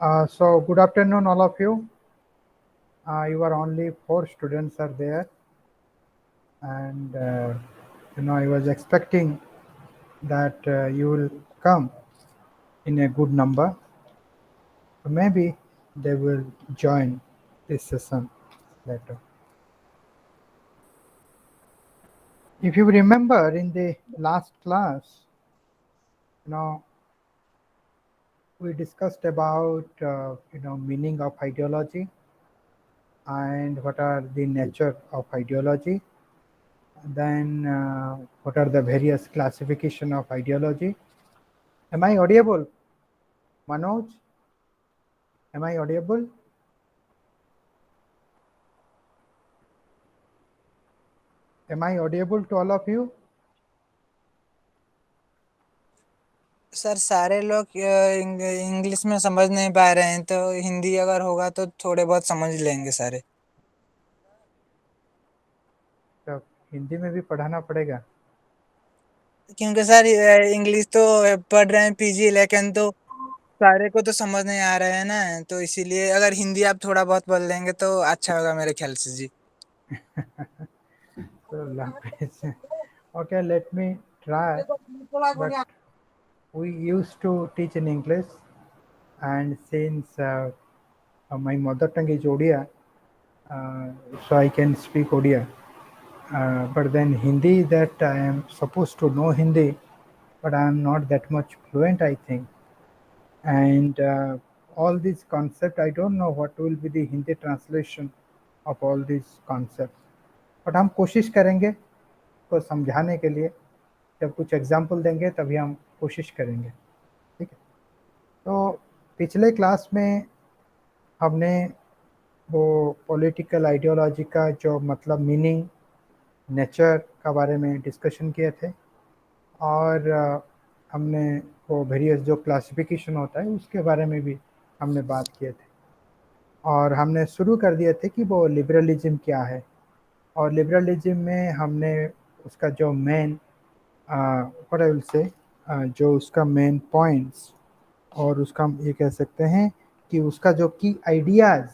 So good afternoon, all of you. You are only four students are there, and I was expecting that you will come in a good number. So maybe they will join this session later. If you remember in the last class, you know, we discussed about meaning of ideology and what are the nature of ideology. Then what are the various classification of ideology? Am I audible, Manoj? Am I audible? Am I audible to all of you? Sir सारे लोग English में समझ नहीं पा रहे हैं, तो हिंदी अगर होगा तो थोड़े बहुत समझ लेंगे सारे। तो हिंदी में भी पढ़ाना पड़ेगा। क्योंकि सर इंग्लिश तो पढ़ रहे हैं पीजी, लेकिन तो सारे को तो समझ नहीं आ रहा है ना, तो इसीलिए अगर हिंदी आप थोड़ा बहुत बोल देंगे तो अच्छा होगा मेरे ख्याल से जी। So language. Okay, let me try. But we used to teach in English, and since my mother tongue is Odia, uh, so I can speak Odia. But then Hindi, that I am supposed to know Hindi, but I am not that much fluent, I think. And all these concepts, I don't know what will be the Hindi translation of all these concepts. But हम कोशिश करेंगे को समझाने के लिए। जब कुछ example देंगे तभी हम कोशिश करेंगे। ठीक है, तो पिछले क्लास में हमने वो पॉलिटिकल आइडियोलॉजी का जो मतलब मीनिंग, नेचर का बारे में डिस्कशन किए थे, और हमने वो वेरियस जो क्लासिफिकेशन होता है उसके बारे में भी हमने बात किए थे। और हमने शुरू कर दिए थे कि वो लिबरलिज्म क्या है, और लिबरलिज्म में हमने उसका जो main what I will say जो उसका मेन पॉइंट्स, और उसका हम ये कह सकते हैं कि उसका जो की आइडियाज़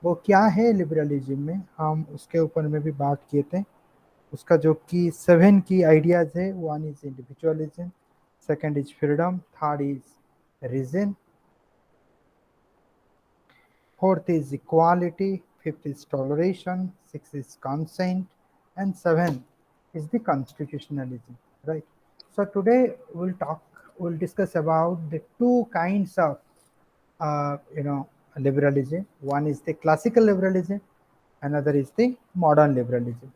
वो क्या है लिबरलिज्म में, हम उसके ऊपर में भी बात किए थे। उसका जो की 7 की आइडियाज़ है, one is individualism, second is freedom, third is reason, fourth is equality, fifth is toleration, sixth is consent, and seventh is the constitutionalism, right? So today we'll discuss about the two kinds of, liberalism. One is the classical liberalism, another is the modern liberalism.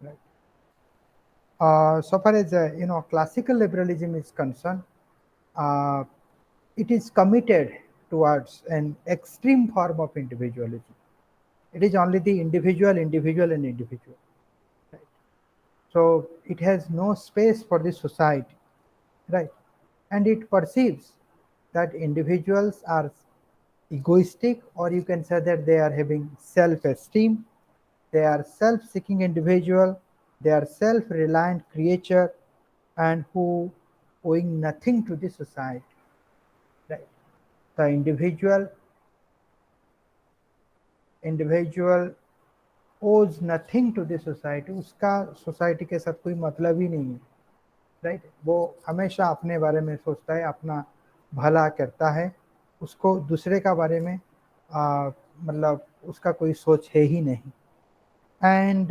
Right? So far as classical liberalism is concerned, uh, it is committed towards an extreme form of individualism. It is only the individual, individual, and individual. Right? So it has no space for the society, right? And it perceives that individuals are egoistic, or you can say that they are having self-esteem. They are self-seeking individual. They are self-reliant creature, and who owing nothing to the society. Right? The individual ओज nothing to the society, उसका society के साथ कोई मतलब ही नहीं है। Right? वो हमेशा अपने बारे में सोचता है, अपना भला करता है, उसको दूसरे का बारे में मतलब उसका कोई सोच है ही नहीं। एंड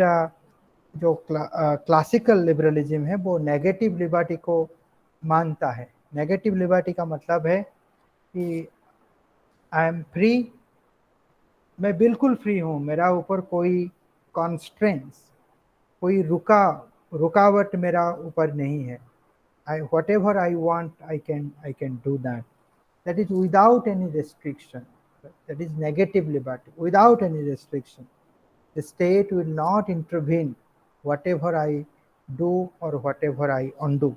जो क्लासिकल लिबरलिज्म है वो नेगेटिव लिबर्टी को मानता है। नेगेटिव लिबर्टी का मतलब है कि आई एम फ्री, मैं बिल्कुल फ्री हूँ, मेरा ऊपर कोई कॉन्स्ट्रेंट्स, कोई रुकावट मेरा ऊपर नहीं है। I whatever I want, I can do that. That is without any restriction. That is negative liberty. Without any restriction, the state will not intervene whatever I do or whatever I undo.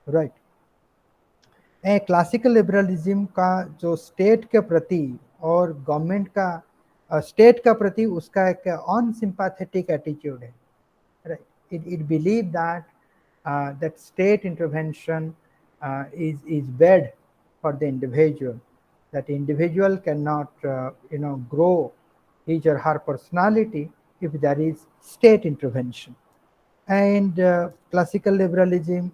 Right? Classical liberalism का जो state के प्रति और government का state का प्रति उसका एक अनसिंपैथेटिक एटीट्यूड है। Right? It believe that that state intervention is bad for the individual. That individual cannot grow his or her personality if there is state intervention. And classical liberalism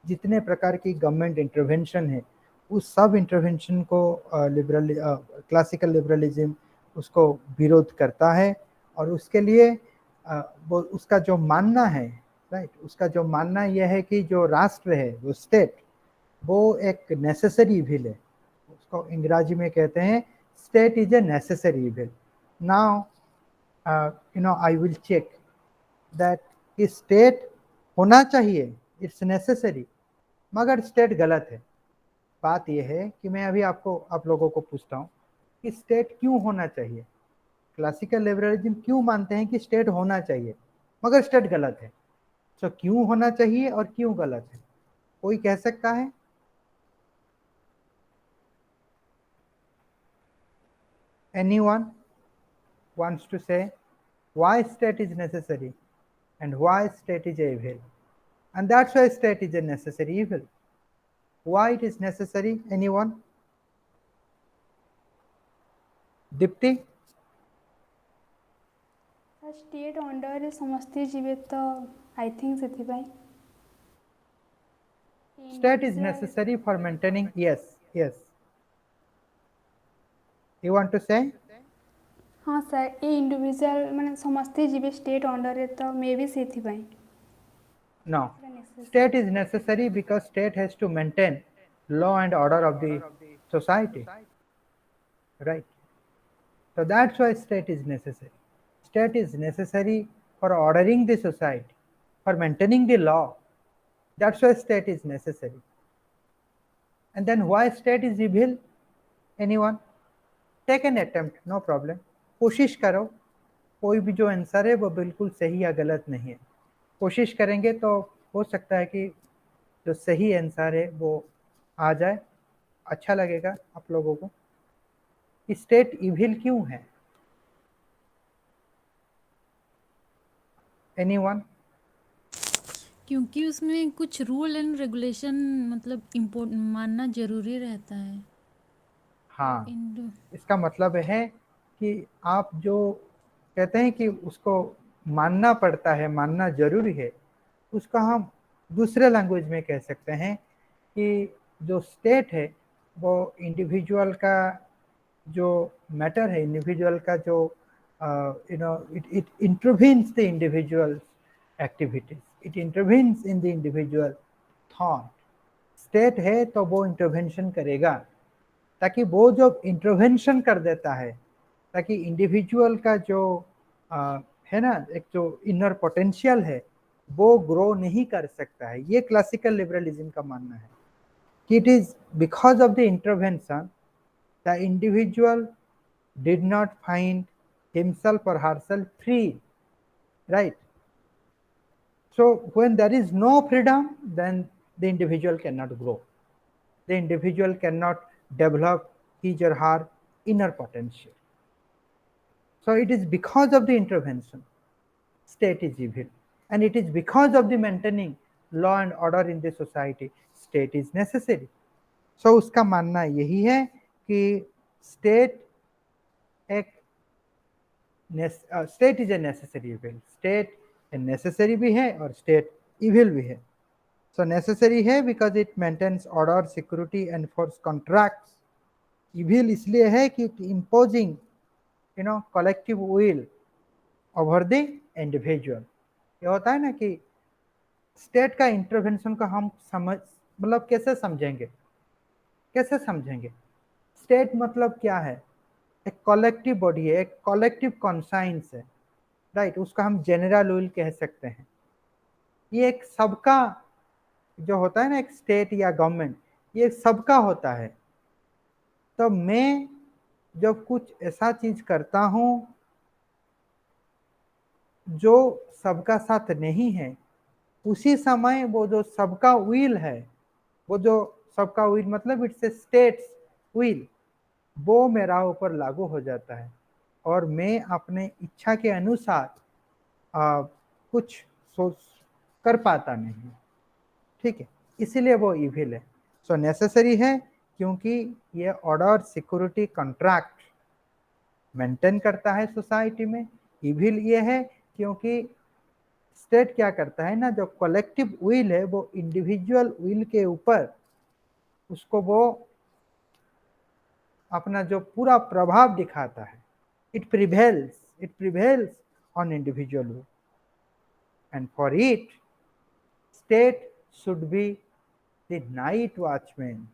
जितने प्रकार की government intervention है उस सब intervention को classical liberalism उसको विरोध करता है, और उसके लिए वो उसका जो मानना है, राइट, उसका जो मानना यह है कि जो राष्ट्र है, वो स्टेट, वो एक नेसेसरी इविल है। उसको अंग्रेजी में कहते हैं state is a necessary evil. Now I will check that कि स्टेट होना चाहिए, इट्स नेसेसरी, मगर स्टेट गलत है। बात यह है कि मैं अभी आप लोगों को पूछता हूँ कि स्टेट क्यों होना चाहिए। क्लासिकल लिबरलिज्म क्यों मानते हैं कि स्टेट होना चाहिए मगर स्टेट गलत है। तो क्यों होना चाहिए और क्यों गलत है, कोई कह सकता है? Anyone wants to say why state is necessary and why state is evil? And that's why state is a necessary evil. Why it is necessary? Anyone? Dipti? State under समस्ते जीवे तो आई थिंक से State is necessary for maintaining. Yes, yes. You want to say? हाँ sir, ये individual माने समस्ते जीवे state under है तो मे बी से No. State is necessary because state has to maintain law and order of the society. Right. So that's why state is necessary. State is necessary for ordering the society, for maintaining the law. That's why state is necessary. And then why state is evil? Anyone? Take an attempt, no problem. कोशिश करो, कोई भी जो answer है वो बिल्कुल सही या गलत नहीं है। कोशिश करेंगे तो हो सकता है कि जो सही आंसर है वो आ जाए, अच्छा लगेगा आप लोगों को। स्टेट इविल क्यों है? एनीवन? क्योंकि उसमें कुछ रूल एंड रेगुलेशन मतलब मानना जरूरी रहता है। हाँ, इसका मतलब है कि आप जो कहते हैं कि उसको मानना पड़ता है, मानना जरूरी है, उसका हम दूसरे लैंग्वेज में कह सकते हैं कि जो स्टेट है वो इंडिविजुअल का जो मैटर है, इंडिविजुअल का जो it intervenes the individual activities, it intervenes in the individual thought. State है तो वो इंटरवेंशन करेगा, ताकि वो जो इंटरवेंशन कर देता है ताकि इंडिविजुअल का जो है ना, एक जो इनर पोटेंशियल है वो ग्रो नहीं कर सकता है। ये क्लासिकल लिबरलिज्म का मानना है कि it is because of the intervention the individual did not find himself और herself free, right? So when there is no freedom, then the individual cannot grow. The individual cannot develop his or her inner potential. So it is because of the intervention, state is evil. And it is because of the maintaining law and order in the society, state is necessary. So उसका मानना यही है कि state is a necessary evil. State necessary भी है और state evil भी है। So necessary है because it maintains order, security, enforce contracts. Evil इसलिए है कि imposing collective will over the individual. ये होता है ना कि स्टेट का इंटरवेंशन का हम मतलब कैसे समझेंगे? स्टेट मतलब क्या है? एक कलेक्टिव बॉडी है, एक कलेक्टिव कॉन्साइंस है, राइट? उसका हम जनरल विल कह सकते हैं। ये एक सबका जो होता है ना, एक स्टेट या गवर्नमेंट, ये सबका होता है। तो मैं जब कुछ ऐसा चीज करता हूं जो सबका साथ नहीं है, उसी समय वो जो सबका विल है, वो जो सबका विल मतलब इट्स ए स्टेट्स विल, वो मेरा ऊपर लागू हो जाता है और मैं अपने इच्छा के अनुसार कुछ सोच कर पाता नहीं, ठीक है? इसीलिए वो इविल है। सो नेसेसरी है क्योंकि ये ऑर्डर सिक्योरिटी कॉन्ट्रैक्ट मेंटेन करता है सोसाइटी में। इविल ये है क्योंकि स्टेट क्या करता है ना, जो कलेक्टिव विल है वो इंडिविजुअल विल के ऊपर उसको वो अपना जो पूरा प्रभाव दिखाता है। It prevails on individual will, and for it state should be the night watchman,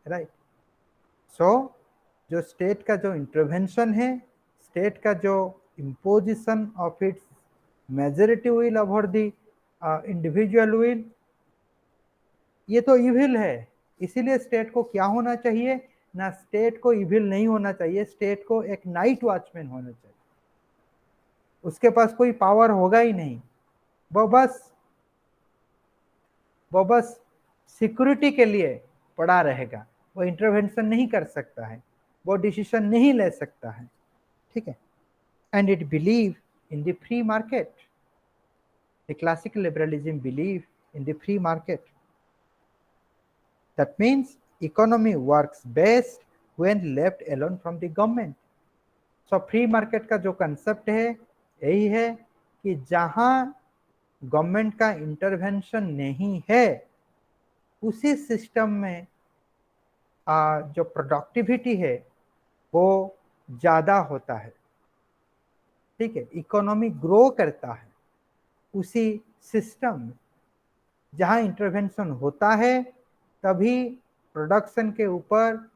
right. So जो स्टेट का जो इंटरवेंशन है, स्टेट का जो imposition of its majority will over the individual will, ये तो इविल है। इसीलिए स्टेट को क्या होना चाहिए ना, स्टेट को इविल नहीं होना चाहिए, स्टेट को एक नाइट वॉचमैन होना चाहिए। उसके पास कोई पावर होगा ही नहीं, वो बस सिक्योरिटी के लिए पड़ा रहेगा, वो इंटरवेंशन नहीं कर सकता है, वो डिसीजन नहीं ले सकता है, ठीक है। And it believe in the free market, the classical liberalism believe in the free market. That means economy works best when left alone from the government. So free market का जो concept है यही है कि जहां गवर्नमेंट का intervention नहीं है उसी सिस्टम में जो प्रोडक्टिविटी है वो ज़्यादा होता है, ठीक है। इकोनॉमी ग्रो करता है उसी सिस्टम में। जहां इंटरवेंशन होता है तभी प्रोडक्शन के ऊपर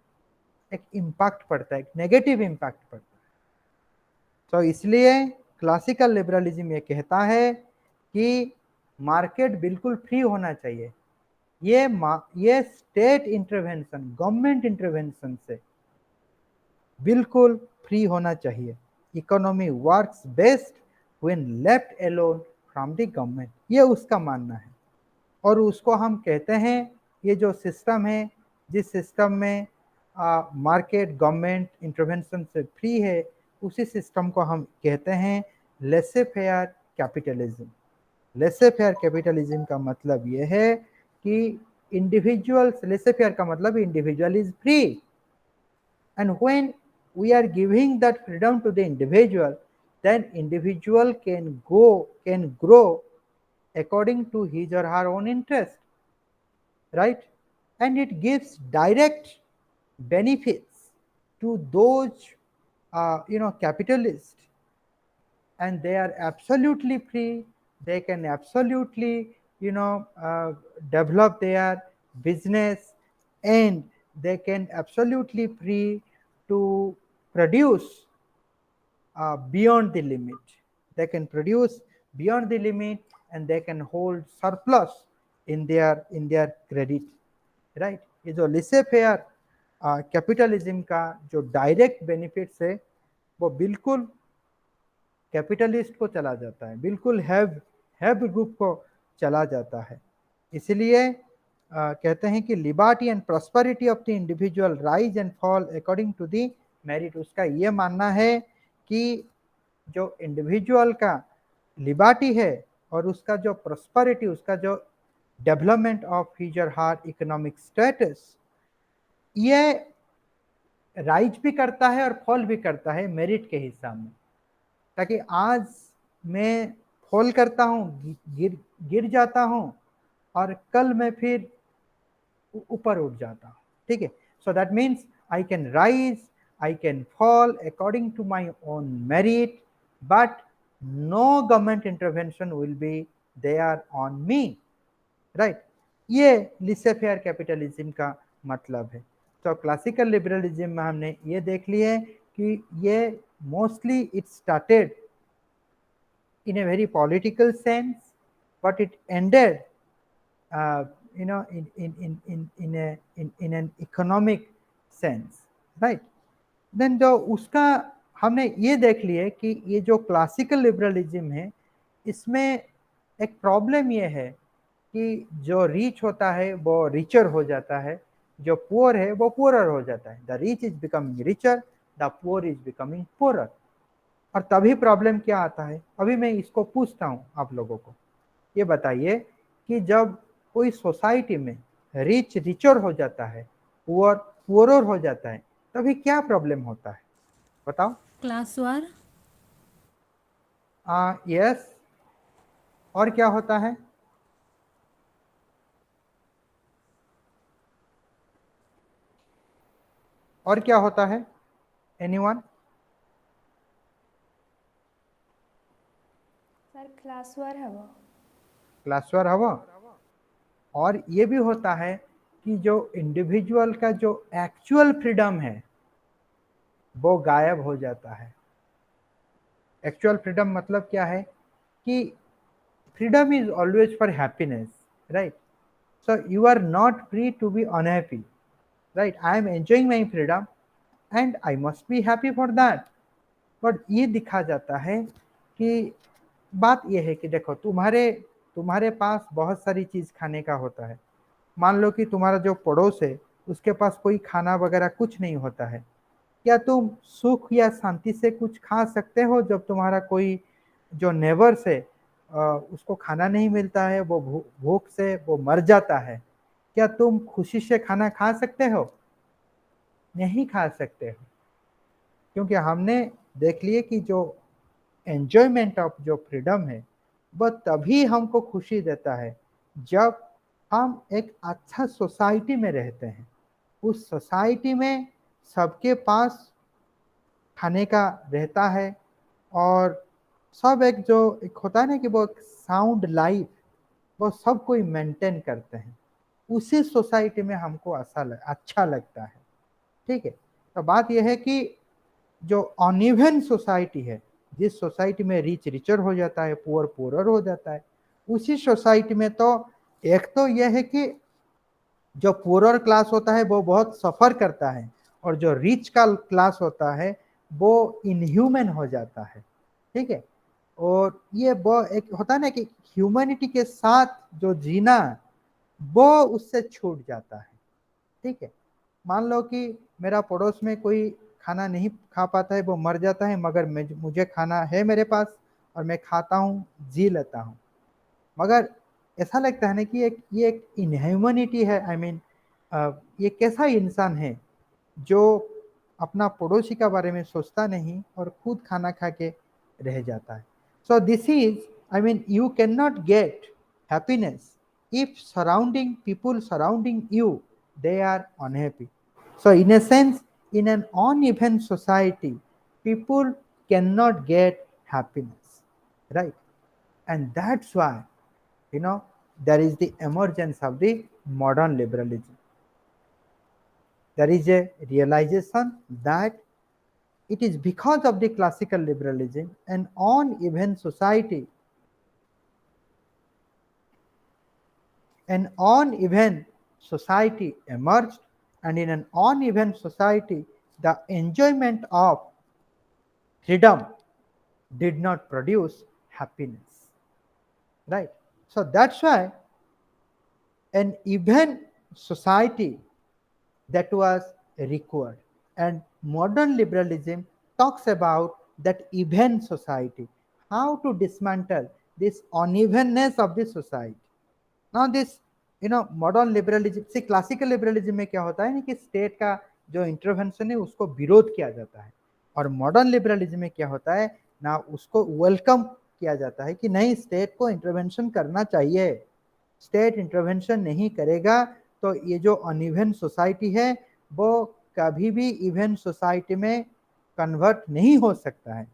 एक इम्पैक्ट पड़ता है, एक नेगेटिव इम्पैक्ट पड़ता है। तो इसलिए क्लासिकल लिबरलिज्म ये कहता है कि मार्केट बिल्कुल फ्री होना चाहिए। ये स्टेट इंटरवेंशन, गवर्नमेंट इंटरवेंशन से बिल्कुल फ्री होना चाहिए। Economy works best when left alone from the government, ये उसका मानना है। और उसको हम कहते हैं, ये जो सिस्टम है, जिस सिस्टम में मार्केट गवर्नमेंट इंटरवेंशन से फ्री है, उसी सिस्टम को हम कहते हैं लेसे फेयर कैपिटलिज्म। लेसे फेयर कैपिटलिज्म का मतलब ये है कि इंडिविजुअल्स, लेसे फेयर का मतलब individual is free, and when we are giving that freedom to the individual, then individual can grow according to his or her own interest, right? And it gives direct benefits to those capitalists, and they are absolutely free. They can absolutely develop their business, and they can absolutely free to produce beyond the limit. They can produce beyond the limit, and they can hold surplus in their credit, right? ये जो लेसे faire capitalism का जो direct benefits है वो बिल्कुल capitalist को चला जाता है, बिल्कुल हैव ग्रुप को चला जाता है। इसलिए कहते हैं कि liberty and prosperity of the individual rise and fall according to the merit. उसका ये मानना है कि जो इंडिविजुअल का लिबर्टी है और उसका जो प्रॉस्पेरिटी, उसका जो डेवलपमेंट ऑफ हिज और हर इकोनॉमिक स्टेटस, ये राइज भी करता है और फॉल भी करता है मेरिट के हिसाब में। ताकि आज मैं फॉल करता हूँ, गिर जाता हूँ, और कल मैं फिर ऊपर उठ जाता हूँ, ठीक है। So that means I can rise, I can fall according to my own merit, but no government intervention will be there on me, right? ये लिसे फेयर कैपिटलिज्म का मतलब है। तो क्लासिकल लिबरलिज्म में हमने ये देख लिया है कि ये mostly it started in a very political sense, but it ended in an economic sense, right? Then जो उसका हमने ये देख लिया कि ये जो क्लासिकल लिबरलिज्म है इसमें एक प्रॉब्लम ये है कि जो रिच होता है वो रिचर हो जाता है, जो पुअर है वो पुअरर हो जाता है। The rich is becoming richer, the poor is becoming poorer. और तभी प्रॉब्लम क्या आता है, अभी मैं इसको पूछता हूँ आप लोगों को, ये बताइए कि जब कोई सोसाइटी में रिच रिचर हो जाता है पुअर पुअर हो जाता है, तभी क्या प्रॉब्लम होता है बताओ? क्लास वार। यस, और क्या होता है? और क्या होता है? एनीवन? सर क्लास वार हवा। क्लास वार हवा। और ये भी होता है कि जो इंडिविजुअल का जो एक्चुअल फ्रीडम है वो गायब हो जाता है। एक्चुअल फ्रीडम मतलब क्या है कि freedom is always for happiness, right? So you are not free to be unhappy, right? I am enjoying my freedom and I must be happy for that. But ये दिखा जाता है कि बात ये है कि देखो तुम्हारे पास बहुत सारी चीज खाने का होता है। मान लो कि तुम्हारा जो पड़ोस है उसके पास कोई खाना वगैरह कुछ नहीं होता है, क्या तुम सुख या शांति से कुछ खा सकते हो? जब तुम्हारा कोई जो नेबर्स है उसको खाना नहीं मिलता है, वो भूख से वो मर जाता है, क्या तुम खुशी से खाना खा सकते हो? नहीं खा सकते हो, क्योंकि हमने देख लिए कि जो एंजॉयमेंट ऑफ जो फ्रीडम है वह तभी हमको खुशी देता है जब हम एक अच्छा सोसाइटी में रहते हैं। उस सोसाइटी में सबके पास खाने का रहता है और सब एक होता है ना कि वो साउंड लाइफ वो सब कोई मेंटेन करते हैं, उसी सोसाइटी में हमको अच्छा लगता है। ठीक है, तो बात यह है कि जो अनइवन सोसाइटी है, जिस सोसाइटी में रिच रिचर हो जाता है, पुअर पुअरर हो जाता है, उसी सोसाइटी में तो एक तो यह है कि जो पुअरर क्लास होता है वो बहुत सफर करता है और जो रिच का क्लास होता है वो इनह्यूमन हो जाता है। ठीक है, और ये वो एक होता है ना कि ह्यूमैनिटी के साथ जो जीना वो उससे छूट जाता है। ठीक है, मान लो कि मेरा पड़ोस में कोई खाना नहीं खा पाता है, वो मर जाता है, मगर मुझे खाना है मेरे पास और मैं खाता हूँ, जी लेता हूँ। मगर ऐसा लगता है ना कि ये एक इनह्यूमैनिटी है। आई मीन ये कैसा इंसान है जो अपना पड़ोसी का बारे में सोचता नहीं और खुद खाना खा के रह जाता है। So this is, I mean, you can not get happiness if surrounding people surrounding you they are unhappy. So in a sense, in an uneven society people cannot get happiness, right? And that's why, there is the emergence of the modern liberalism. There is a realization that it is because of the classical liberalism an uneven society, emerged, and in an uneven society the enjoyment of freedom did not produce happiness, right? So that's why an even society that was required, and modern liberalism talks about that even society, how to dismantle this unevenness of the society. Now this, modern liberalism से classical liberalism में क्या होता है ना कि state का जो intervention है उसको विरोध किया जाता है, और मॉडर्न लिबरलिज्म में क्या होता है ना, उसको वेलकम किया जाता है कि नहीं, स्टेट को इंटरवेंशन करना चाहिए। स्टेट इंटरवेंशन नहीं करेगा तो ये जो अनइवन सोसाइटी है वो कभी भी इवन सोसाइटी में कन्वर्ट नहीं हो सकता है।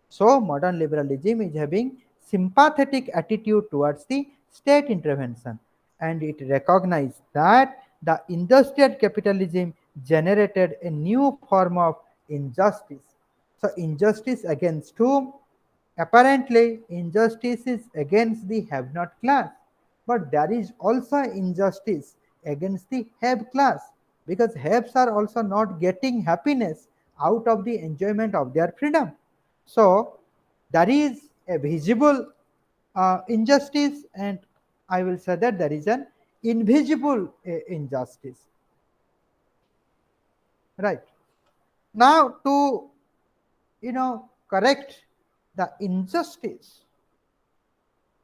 So modern liberalism is having sympathetic attitude towards the state intervention, and it recognized that the industrial capitalism generated a new form of injustice. So injustice against whom? Apparently injustice is against the have not class, but there is also injustice against the have class, because haves are also not getting happiness out of the enjoyment of their freedom. So there is a visible injustice, and I will say that there is an invisible injustice, right? Now to correct the injustice,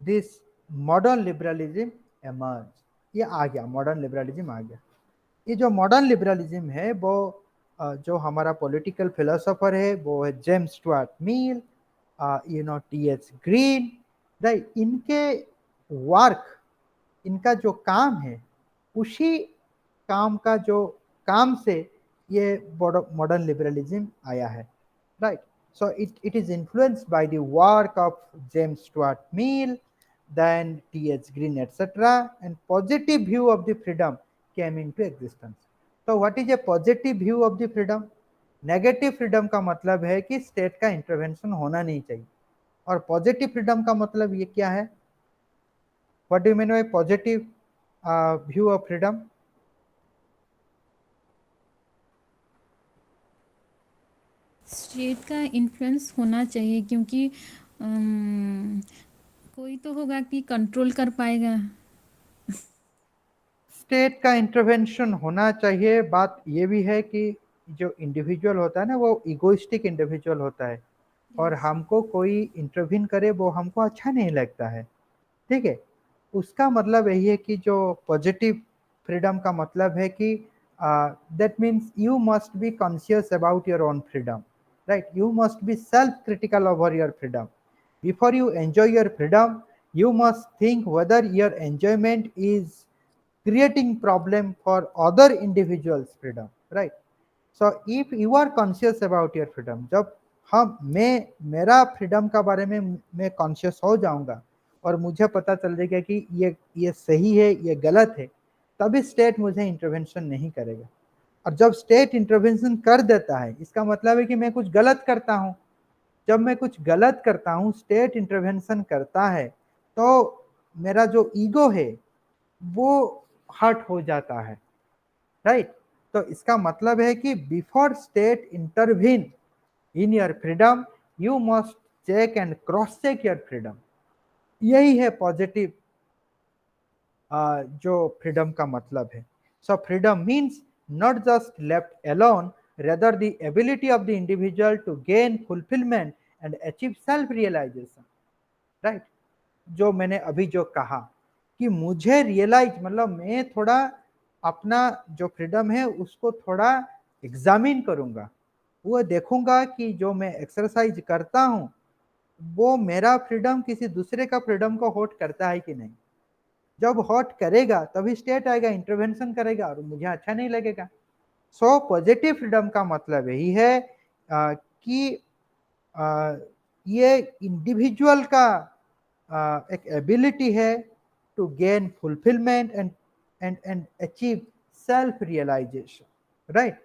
this modern liberalism emerged. ये आ गया, modern liberalism आ गया। ये जो modern liberalism है वो जो हमारा political philosopher है वो है James Stuart Mill, TH. Green, right. इनके वर्क, इनका जो काम है, उसी काम का जो काम से ये मॉडर्न लिबरलिज्म आया है, right. So it is influenced by the work of James Stuart Mill, then T.H. Green, etc., and positive view of the freedom came into existence. So what is a positive view of the freedom? Negative freedom का मतलब है कि state का intervention होना नहीं चाहिए, और positive freedom का मतलब ये क्या है? What do you mean by positive view of freedom? State का इन्फ्लुएंस होना चाहिए, क्योंकि कोई तो होगा कि कंट्रोल कर पाएगा। स्टेट का इंटरवेंशन होना चाहिए। बात ये भी है कि जो इंडिविजुअल होता है ना, वो इगोइस्टिक इंडिविजुअल होता है, और हमको कोई इंटरवीन करे वो हमको अच्छा नहीं लगता है, ठीक है। उसका मतलब यही है कि जो पॉजिटिव फ्रीडम का मतलब है कि that means you must be conscious about your own freedom, right. You must be self critical over your freedom. Before you enjoy your freedom, you must think whether your enjoyment is creating problem for other individuals freedom, right? So if you are conscious about your freedom, जब मैं मेरा freedom का बारे में मैं conscious हो जाऊंगा और मुझे पता चल जाएगा कि ये सही है, ये गलत है, तभी स्टेट मुझे इंटरवेंशन नहीं करेगा। और जब स्टेट इंटरवेंशन कर देता है, इसका मतलब है कि मैं कुछ गलत करता हूं। जब मैं कुछ गलत करता हूं, स्टेट इंटरवेंशन करता है, तो मेरा जो ईगो है वो हर्ट हो जाता है, राइट। तो इसका मतलब है कि before state intervene in your freedom, you must check and cross check your freedom. यही है पॉजिटिव जो फ्रीडम का मतलब है। So freedom means not just left alone, rather the ability of the individual to gain fulfillment and achieve self realization, right? जो मैंने अभी जो कहा कि मुझे रियलाइज, मतलब मैं थोड़ा अपना जो फ्रीडम है उसको थोड़ा एग्जामिन करूंगा, वो देखूंगा कि जो मैं एक्सरसाइज करता हूं वो मेरा फ्रीडम किसी दूसरे का फ्रीडम को हर्ट करता है कि नहीं। जब हर्ट करेगा तभी स्टेट आएगा, इंटरवेंशन करेगा, और मुझे अच्छा नहीं लगेगा। सो पॉजिटिव फ्रीडम का मतलब यही है कि ये इंडिविजुअल का एक एबिलिटी है to gain fulfilment and achieve self realisation, right.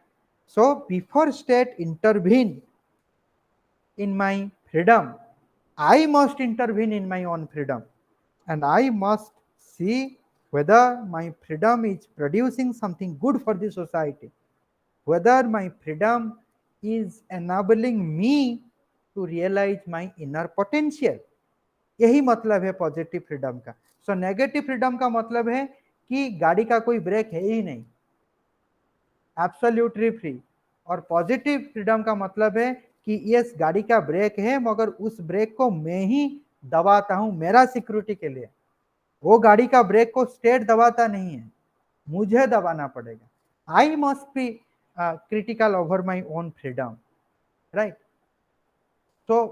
So before state intervene in my freedom, I must intervene in my own freedom, and I must see whether my freedom is producing something good for the society, whether my freedom is enabling me to realize my inner potential. यही मतलब है positive freedom का। So negative freedom का मतलब है कि गाड़ी का कोई ब्रेक है ही नहीं, एब्सोल्युटली फ्री। और पॉजिटिव फ्रीडम का मतलब है कि यस, गाड़ी का ब्रेक है, मगर उस ब्रेक को मैं ही दबाता हूं मेरा सिक्योरिटी के लिए। वो गाड़ी का ब्रेक को स्टेट दबाता नहीं है, मुझे दबाना पड़ेगा। I must be critical over my own freedom, right. तो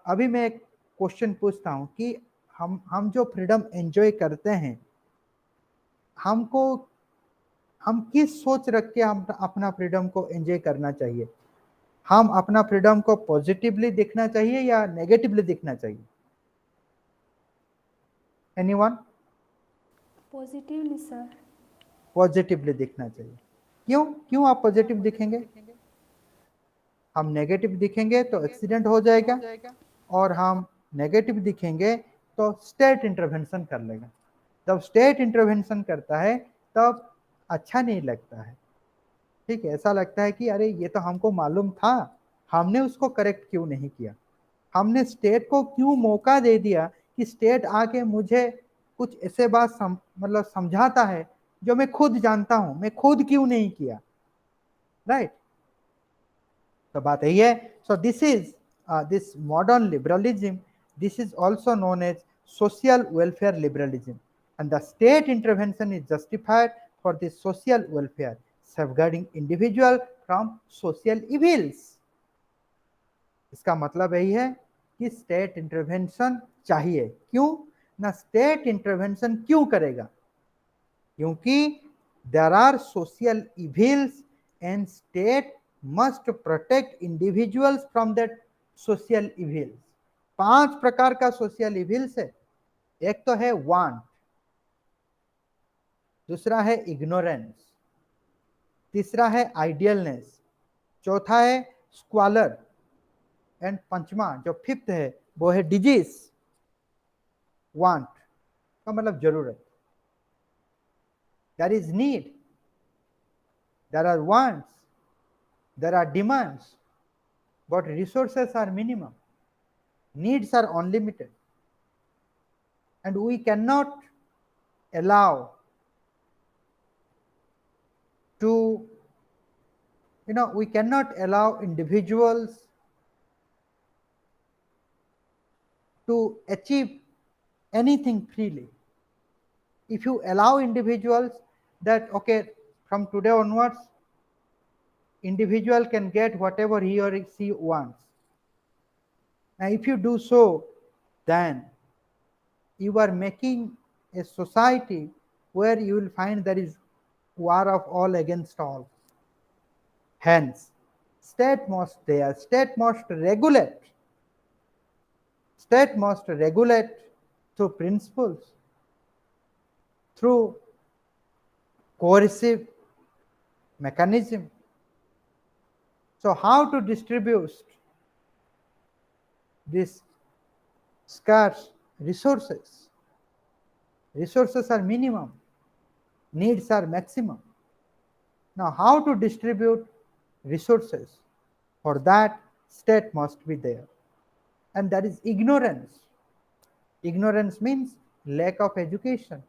अभी मैं एक क्वेश्चन पूछता हूं कि हम जो फ्रीडम एंजॉय करते हैं, हम किस सोच रख के हम अपना फ्रीडम को एंजॉय करना चाहिए? हम अपना फ्रीडम को पॉजिटिवली देखना चाहिए या नेगेटिवली देखना चाहिए? एनीवन? Positively sir. पॉजिटिवली देखना चाहिए। क्यों आप पॉजिटिव दिखेंगे? हम नेगेटिव दिखेंगे तो एक्सीडेंट हो जाएगा, और हम नेगेटिव दिखेंगे तो स्टेट इंटरवेंशन कर लेगा। जब स्टेट इंटरवेंशन करता है तब अच्छा नहीं लगता है, ठीक है। ऐसा लगता है कि अरे ये तो हमको मालूम था, हमने उसको करेक्ट क्यों नहीं किया? हमने स्टेट को क्यों मौका दे दिया कि स्टेट आके मुझे कुछ ऐसे बात मतलब समझाता है जो मैं खुद जानता हूं, मैं खुद क्यों नहीं किया, राइट। तो बात यही है। So this is this modern liberalism, this is also known as social welfare liberalism, and the state intervention is justified for the social welfare safeguarding individual from social evils. इसका मतलब यही है कि स्टेट इंटरवेंशन चाहिए। क्यों ना? State intervention क्यों करेगा? क्योंकि there are social evils and state must protect individuals from that social evils. 5 प्रकार का सोशल इविल्स है। एक तो है वांट, दूसरा है इग्नोरेंस, तीसरा है आइडियलनेस, चौथा है स्क्वालर, एंड पंचमा जो फिफ्थ है वो है डिजीज। वांट का मतलब जरूरत, there is need, there are wants, there are demands, but resources are minimum, needs are unlimited, and we cannot allow to, we cannot allow individuals to achieve anything freely. If you allow individuals that, okay, from today onwards, individual can get whatever he or she wants. Now, if you do so, then you are making a society where you will find there is war of all against all. Hence, state must regulate. State must regulate through principles, through coercive mechanism. So how to distribute these scarce resources? Resources are minimum, needs are maximum. Now how to distribute resources? For that, state must be there. And that is ignorance. Ignorance means lack of education.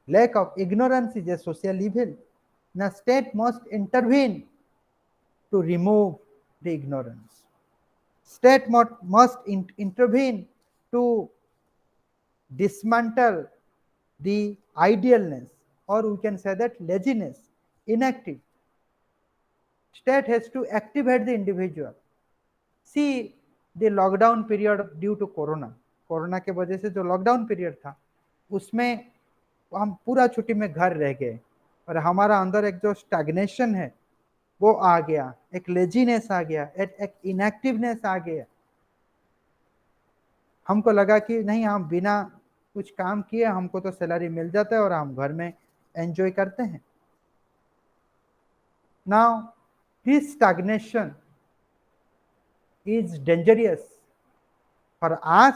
Lack of ignorance is a social evil. Now state must intervene to remove the ignorance. State must intervene to dismantle the idealness, or we can say that laziness, inactive. State has to activate the individual. See the lockdown period due to corona. Corona के वजह से जो lockdown period था उसमें हम पूरा छुट्टी में घर रह गए और हमारा अंदर एक जो स्टैग्नेशन है वो आ गया, एक लेजीनेस आ गया, एक इनएक्टिवनेस आ गया। हमको लगा कि नहीं, हम बिना कुछ काम किए हमको तो सैलरी मिल जाता है और हम घर में एंजॉय करते हैं। Now this stagnation is dangerous for us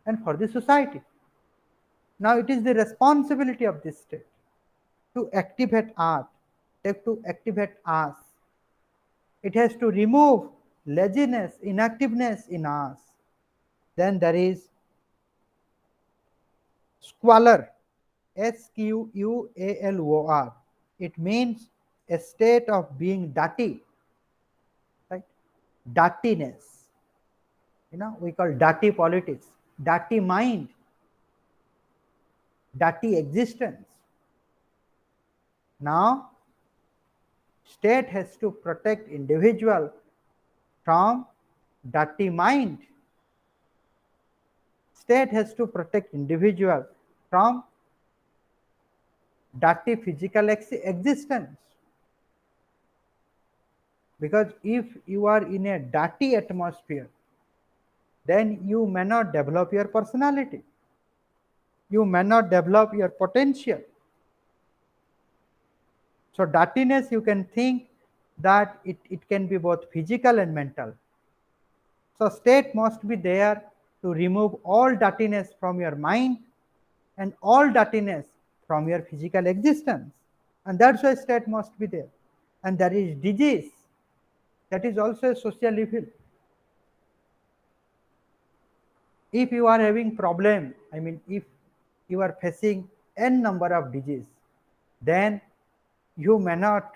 and for the society. Now it is the responsibility of the state to activate art, to activate us. It has to remove laziness, inactiveness in us. Then there is squalor, SQUALOR. It means a state of being dirty, right? Dirtiness. We call dirty politics, dirty mind, dirty existence. Now, state has to protect individual from dirty mind. State has to protect individual from dirty physical existence. Because if you are in a dirty atmosphere, then you may not develop your personality. You may not develop your potential. So dirtiness, you can think that it can be both physical and mental. So state must be there to remove all dirtiness from your mind and all dirtiness from your physical existence. And that's why state must be there. And there is disease. That is also a social evil. If you are having problem, if you are facing n number of disease, then you may not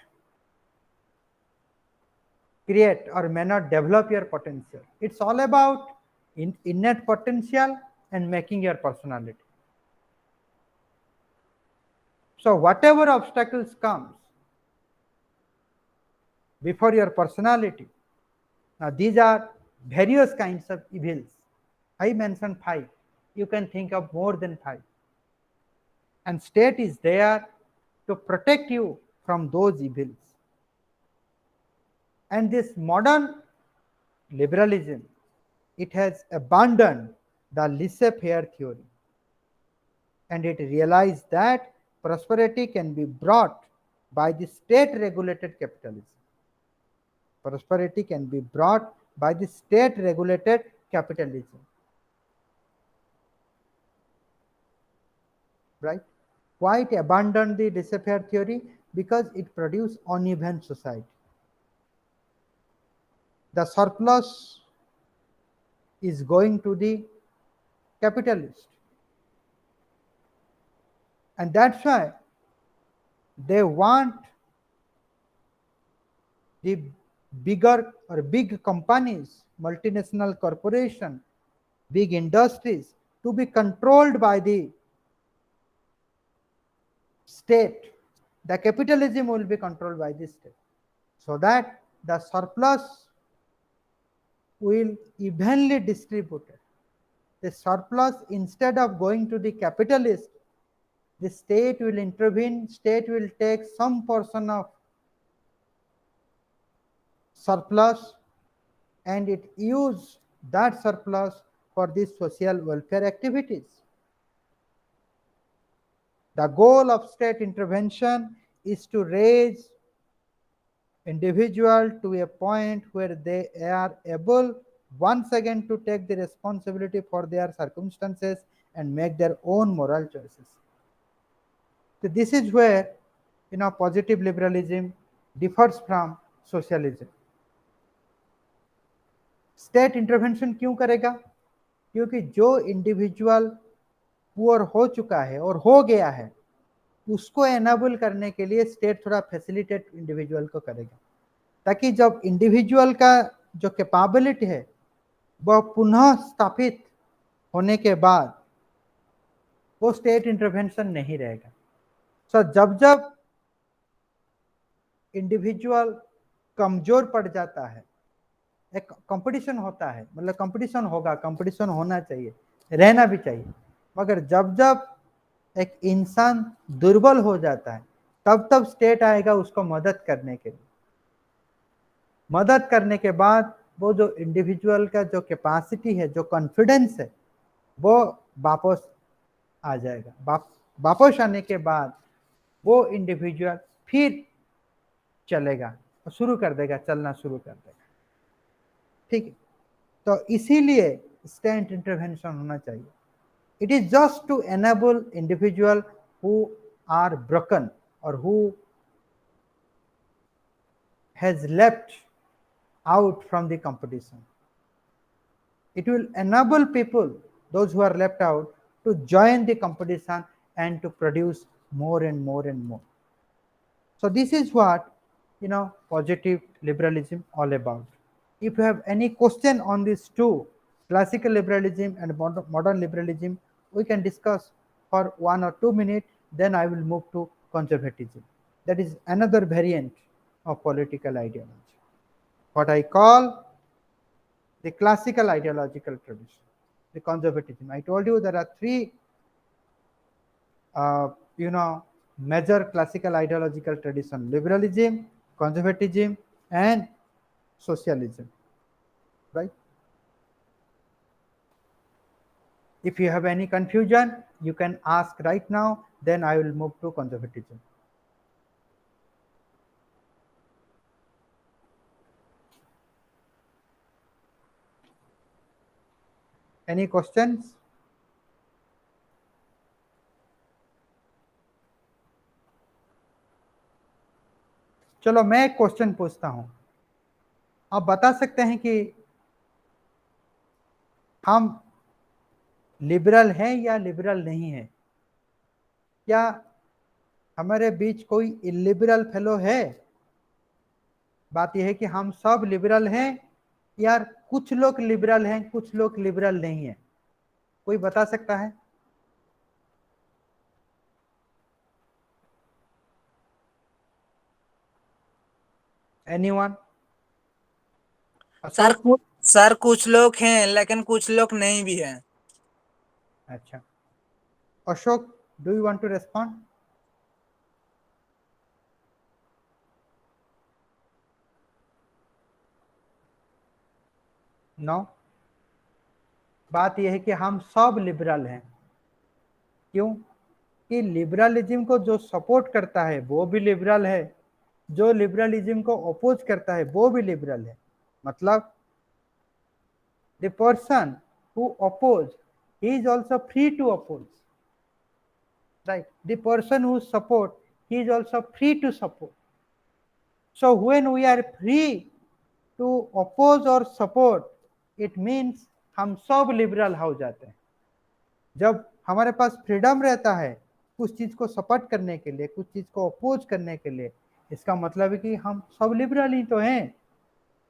create or may not develop your potential. It's all about innate potential and making your personality. So whatever obstacles comes before your personality, now these are various kinds of evils. I mentioned 5. You can think of more than 5. And state is there to protect you from those evils. And this modern liberalism, it has abandoned the laissez-faire theory, and it realized that prosperity can be brought by the state-regulated capitalism. Prosperity can be brought by the state-regulated capitalism. Right? Why it abandoned the laissez-faire theory? Because it produced uneven society. The surplus is going to the capitalist, and that's why they want the bigger or big companies, multinational corporation, big industries to be controlled by the state. The capitalism will be controlled by the state, so that the surplus will evenly distributed. The surplus, instead of going to the capitalist, the state will intervene. State will take some portion of surplus and it use that surplus for these social welfare activities. The goal of state intervention is to raise individual to a point where they are able once again to take the responsibility for their circumstances and make their own moral choices. So this is where positive liberalism differs from socialism. State intervention क्यों करेगा? क्योंकि जो individual poor हो चुका है और हो गया है उसको एनेबल करने के लिए स्टेट थोड़ा फैसिलिटेट इंडिविजुअल को करेगा, ताकि जब इंडिविजुअल का जो कैपेबिलिटी है वह पुनः स्थापित होने के बाद वो स्टेट इंटरवेंशन नहीं रहेगा। सो जब जब इंडिविजुअल कमजोर पड़ जाता है, एक कंपटीशन होता है, मतलब कंपटीशन होगा, कंपटीशन होना चाहिए, रहना भी चाहिए, मगर जब जब एक इंसान दुर्बल हो जाता है तब तब स्टेट आएगा उसको मदद करने के लिए। मदद करने के बाद वो जो इंडिविजुअल का जो कैपेसिटी है, जो कॉन्फिडेंस है, वो वापस आ जाएगा। वापस आने के बाद वो इंडिविजुअल फिर चलेगा, शुरू कर देगा, चलना शुरू कर देगा। ठीक है, तो इसीलिए स्टेट इंटरवेंशन होना चाहिए। It is just to enable individual who are broken और who has left out from the competition. It will enable people, those who are left out, to join the competition and to produce more and more and more. So this is what positive liberalism all about. If you have any question on these two, classical liberalism and modern liberalism, we can discuss for 1 or 2 minutes, then I will move to conservatism. That is another variant of political ideology, what I call the classical ideological tradition, the conservatism. I told you there are 3 major classical ideological tradition: liberalism, conservatism, and socialism, right? If you have any confusion, you can ask right now, then I will move to conservatism. Any questions? चलो मैं एक question पूछता हूं, आप बता सकते हैं कि हम लिबरल हैं या लिबरल नहीं है? क्या हमारे बीच कोई इलिबरल फेलो है? बात यह है कि हम सब लिबरल हैं या कुछ लोग लिबरल हैं, कुछ लोग लिबरल नहीं है? कोई बता सकता है? एनीवन? सर अशोक? सर कुछ लोग हैं लेकिन कुछ लोग नहीं भी हैं। अच्छा, Ashok, do you want to respond? No. बात यह है कि हम सब लिबरल हैं। क्यों? कि लिबरलिज्म को जो सपोर्ट करता है वो भी लिबरल है, जो लिबरलिज्म को अपोज करता है वो भी लिबरल है। मतलब the person who oppose, he is also free to oppose, right? The person who support, he is also free to support. So when we are free to oppose or support, it means हम सब liberal हो जाते हैं। जब हमारे पास freedom रहता है कुछ चीज को सपोर्ट करने के लिए, कुछ चीज को अपोज करने के लिए, इसका मतलब है कि हम सब लिबरल ही तो हैं।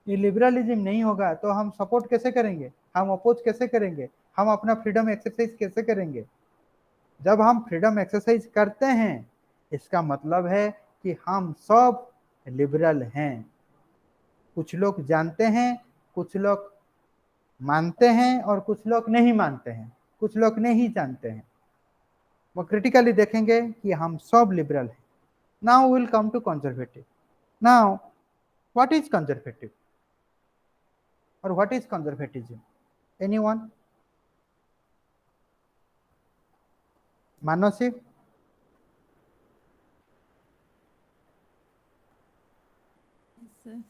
ये लिबरलिज्म नहीं होगा तो हम सपोर्ट कैसे करेंगे, हम अपोज कैसे करेंगे, हम अपना फ्रीडम एक्सरसाइज कैसे करेंगे? जब हम फ्रीडम एक्सरसाइज करते हैं इसका मतलब है कि हम सब लिबरल हैं। कुछ लोग जानते हैं, कुछ लोग मानते हैं और कुछ लोग नहीं मानते हैं, कुछ लोग नहीं जानते हैं। वो क्रिटिकली देखेंगे कि हम सब लिबरल हैं। Now will come to conservative. Now what is conservative और what is conservatism? Anyone? Mansi? Sir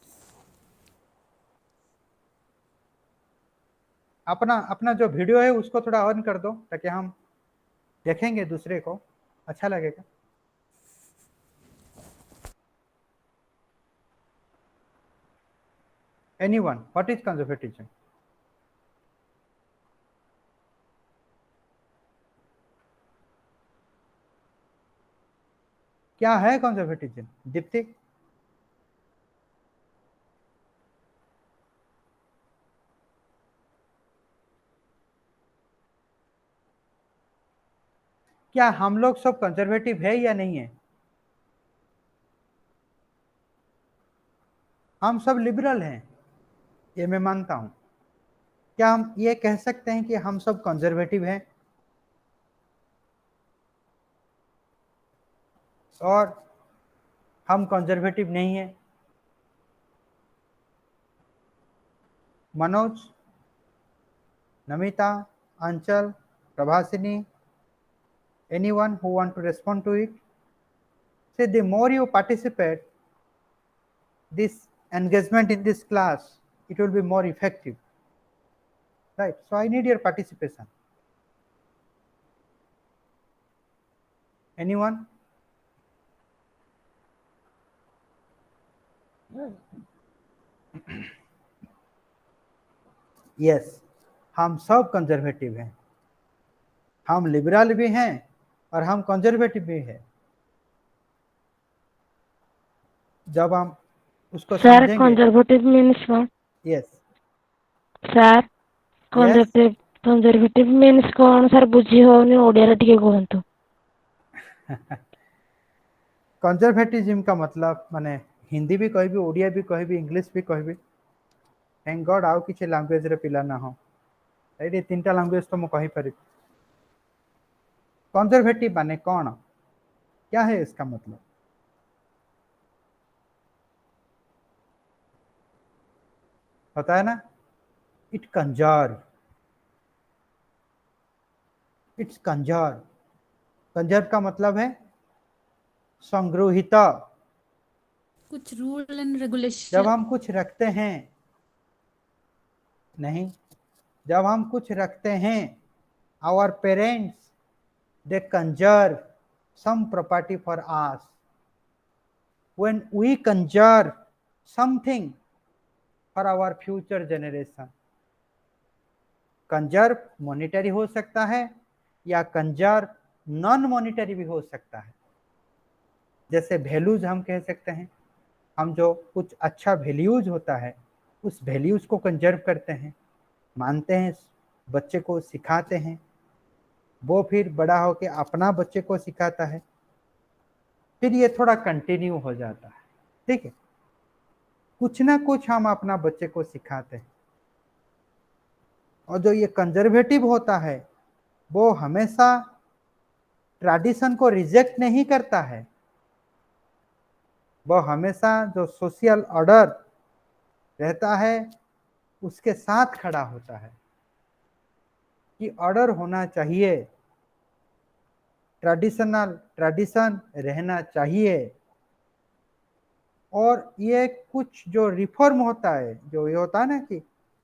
अपना अपना जो वीडियो है उसको थोड़ा ऑन कर दो ताकि हम देखेंगे दूसरे को, अच्छा लगेगा। Anyone, what is conservatism? क्या है कंजर्वेटिज्म? दीप्ति? क्या हम लोग सब कंजर्वेटिव है या नहीं है? हम सब लिबरल हैं, ये मैं मानता हूं। क्या हम ये कह सकते हैं कि हम सब कंजर्वेटिव हैं और हम कंजर्वेटिव नहीं है? मनोज, नमिता, अंचल, प्रभासिनी, anyone who want to respond to it? Say the more you participate this engagement in this class, it will be more effective, right? So I need your participation. Anyone? Yes, हम सब conservative हैं, हम liberal भी हैं और हम conservative भी हैं। जब हम उसको सर समझेंगे। Conservative means what? Yes sir yes, conservative means कौन सर? बुझी होनी, ओडिया टिके कहंतु। कंजर्वेटिज्म का मतलब माने हिंदी भी कहबी, ओडिया भी कहबी, इंग्लिश भी कहबी। थैंक गॉड आउ किसी लैंग्वेज रे पिला ना हो, ये तीनटा लैंग्वेज तो मैं कहि पारि। कंजर्वेटिव माने कौन, क्या है इसका मतलब? पता है ना? It conserve, it's conserve. Conserve का मतलब है संग्रहित। कुछ रूल एंड रेगुलेशन। जब हम कुछ रखते हैं, नहीं, जब हम कुछ रखते हैं, our parents they conserve some property for us. When we conserve something for our future generation, conserve monetary हो सकता है या कंजर्व नॉन मॉनिटरी भी हो सकता है। जैसे वैल्यूज हम कह सकते हैं, हम जो कुछ अच्छा वैल्यूज होता है उस वैल्यूज को कंजर्व करते हैं, मानते हैं, बच्चे को सिखाते हैं, वो फिर बड़ा होकर अपना बच्चे को सिखाता है, फिर ये थोड़ा कंटिन्यू हो जाता है। ठीक है, कुछ ना कुछ हम अपना बच्चे को सिखाते हैं। और जो ये कंजर्वेटिव होता है वो हमेशा ट्रेडिशन को रिजेक्ट नहीं करता है, वो हमेशा जो सोशल ऑर्डर रहता है उसके साथ खड़ा होता है कि ऑर्डर होना चाहिए, ट्रेडिशन रहना चाहिए। और ये कुछ जो रिफॉर्म होता है, जो ये होता है ना कि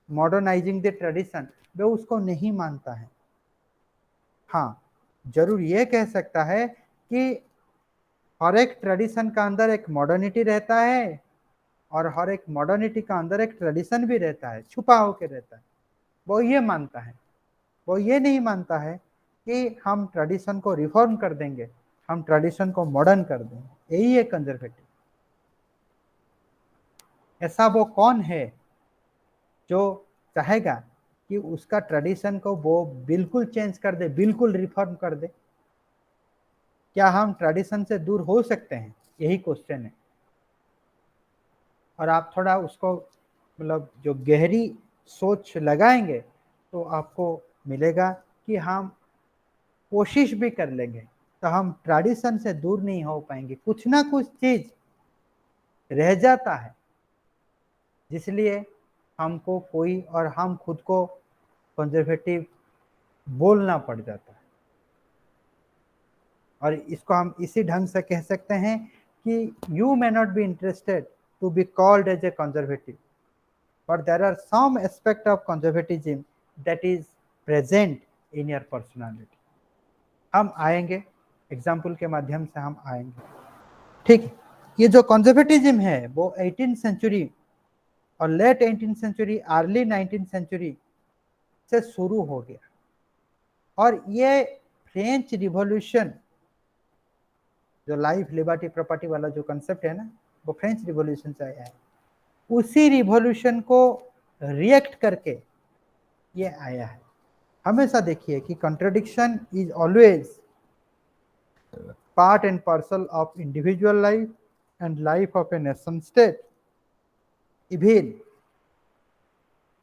मॉडर्नाइजिंग द ट्रेडिशन, वो उसको नहीं मानता है। हाँ, जरूर ये कह सकता है कि हर एक ट्रेडिशन का अंदर एक मॉडर्निटी रहता है और हर एक मॉडर्निटी का अंदर एक ट्रेडिशन भी रहता है, छुपा होकर रहता है, वो ये मानता है। वो ये नहीं मानता है कि हम ट्रेडिशन को रिफॉर्म कर देंगे, हम ट्रेडिशन को मॉडर्न कर देंगे। यही है कंजर्वेटिव। ऐसा वो कौन है जो चाहेगा कि उसका ट्रेडिशन को वो बिल्कुल चेंज कर दे, बिल्कुल रिफॉर्म कर दे? क्या हम ट्रेडिशन से दूर हो सकते हैं? यही क्वेश्चन है। और आप थोड़ा उसको मतलब जो गहरी सोच लगाएंगे तो आपको मिलेगा कि हम कोशिश भी कर लेंगे तो हम ट्रेडिशन से दूर नहीं हो पाएंगे। कुछ ना कुछ चीज रह जाता है जिसलिए हमको कोई और हम खुद को कंजर्वेटिव बोलना पड़ जाता है। और इसको हम इसी ढंग से कह सकते हैं कि you may not be interested to be called as a conservative, but there are some aspect of conservatism that is present in your personality. हम आएंगे एग्जाम्पल के माध्यम से, हम आएंगे। ठीक है, ये जो कंजर्वेटिज्म है वो 18th सेंचुरी और late 18th century early 19th century से शुरू हो गया। और ये फ्रेंच रिवॉल्यूशन, जो लाइफ लिबर्टी प्रॉपर्टी वाला जो कंसेप्ट है ना, वो फ्रेंच रिवॉल्यूशन से आया है। उसी रिवॉल्यूशन को रिएक्ट करके ये आया है। हमेशा देखिए कि contradiction is always part and parcel of individual life and life of a nation state. Even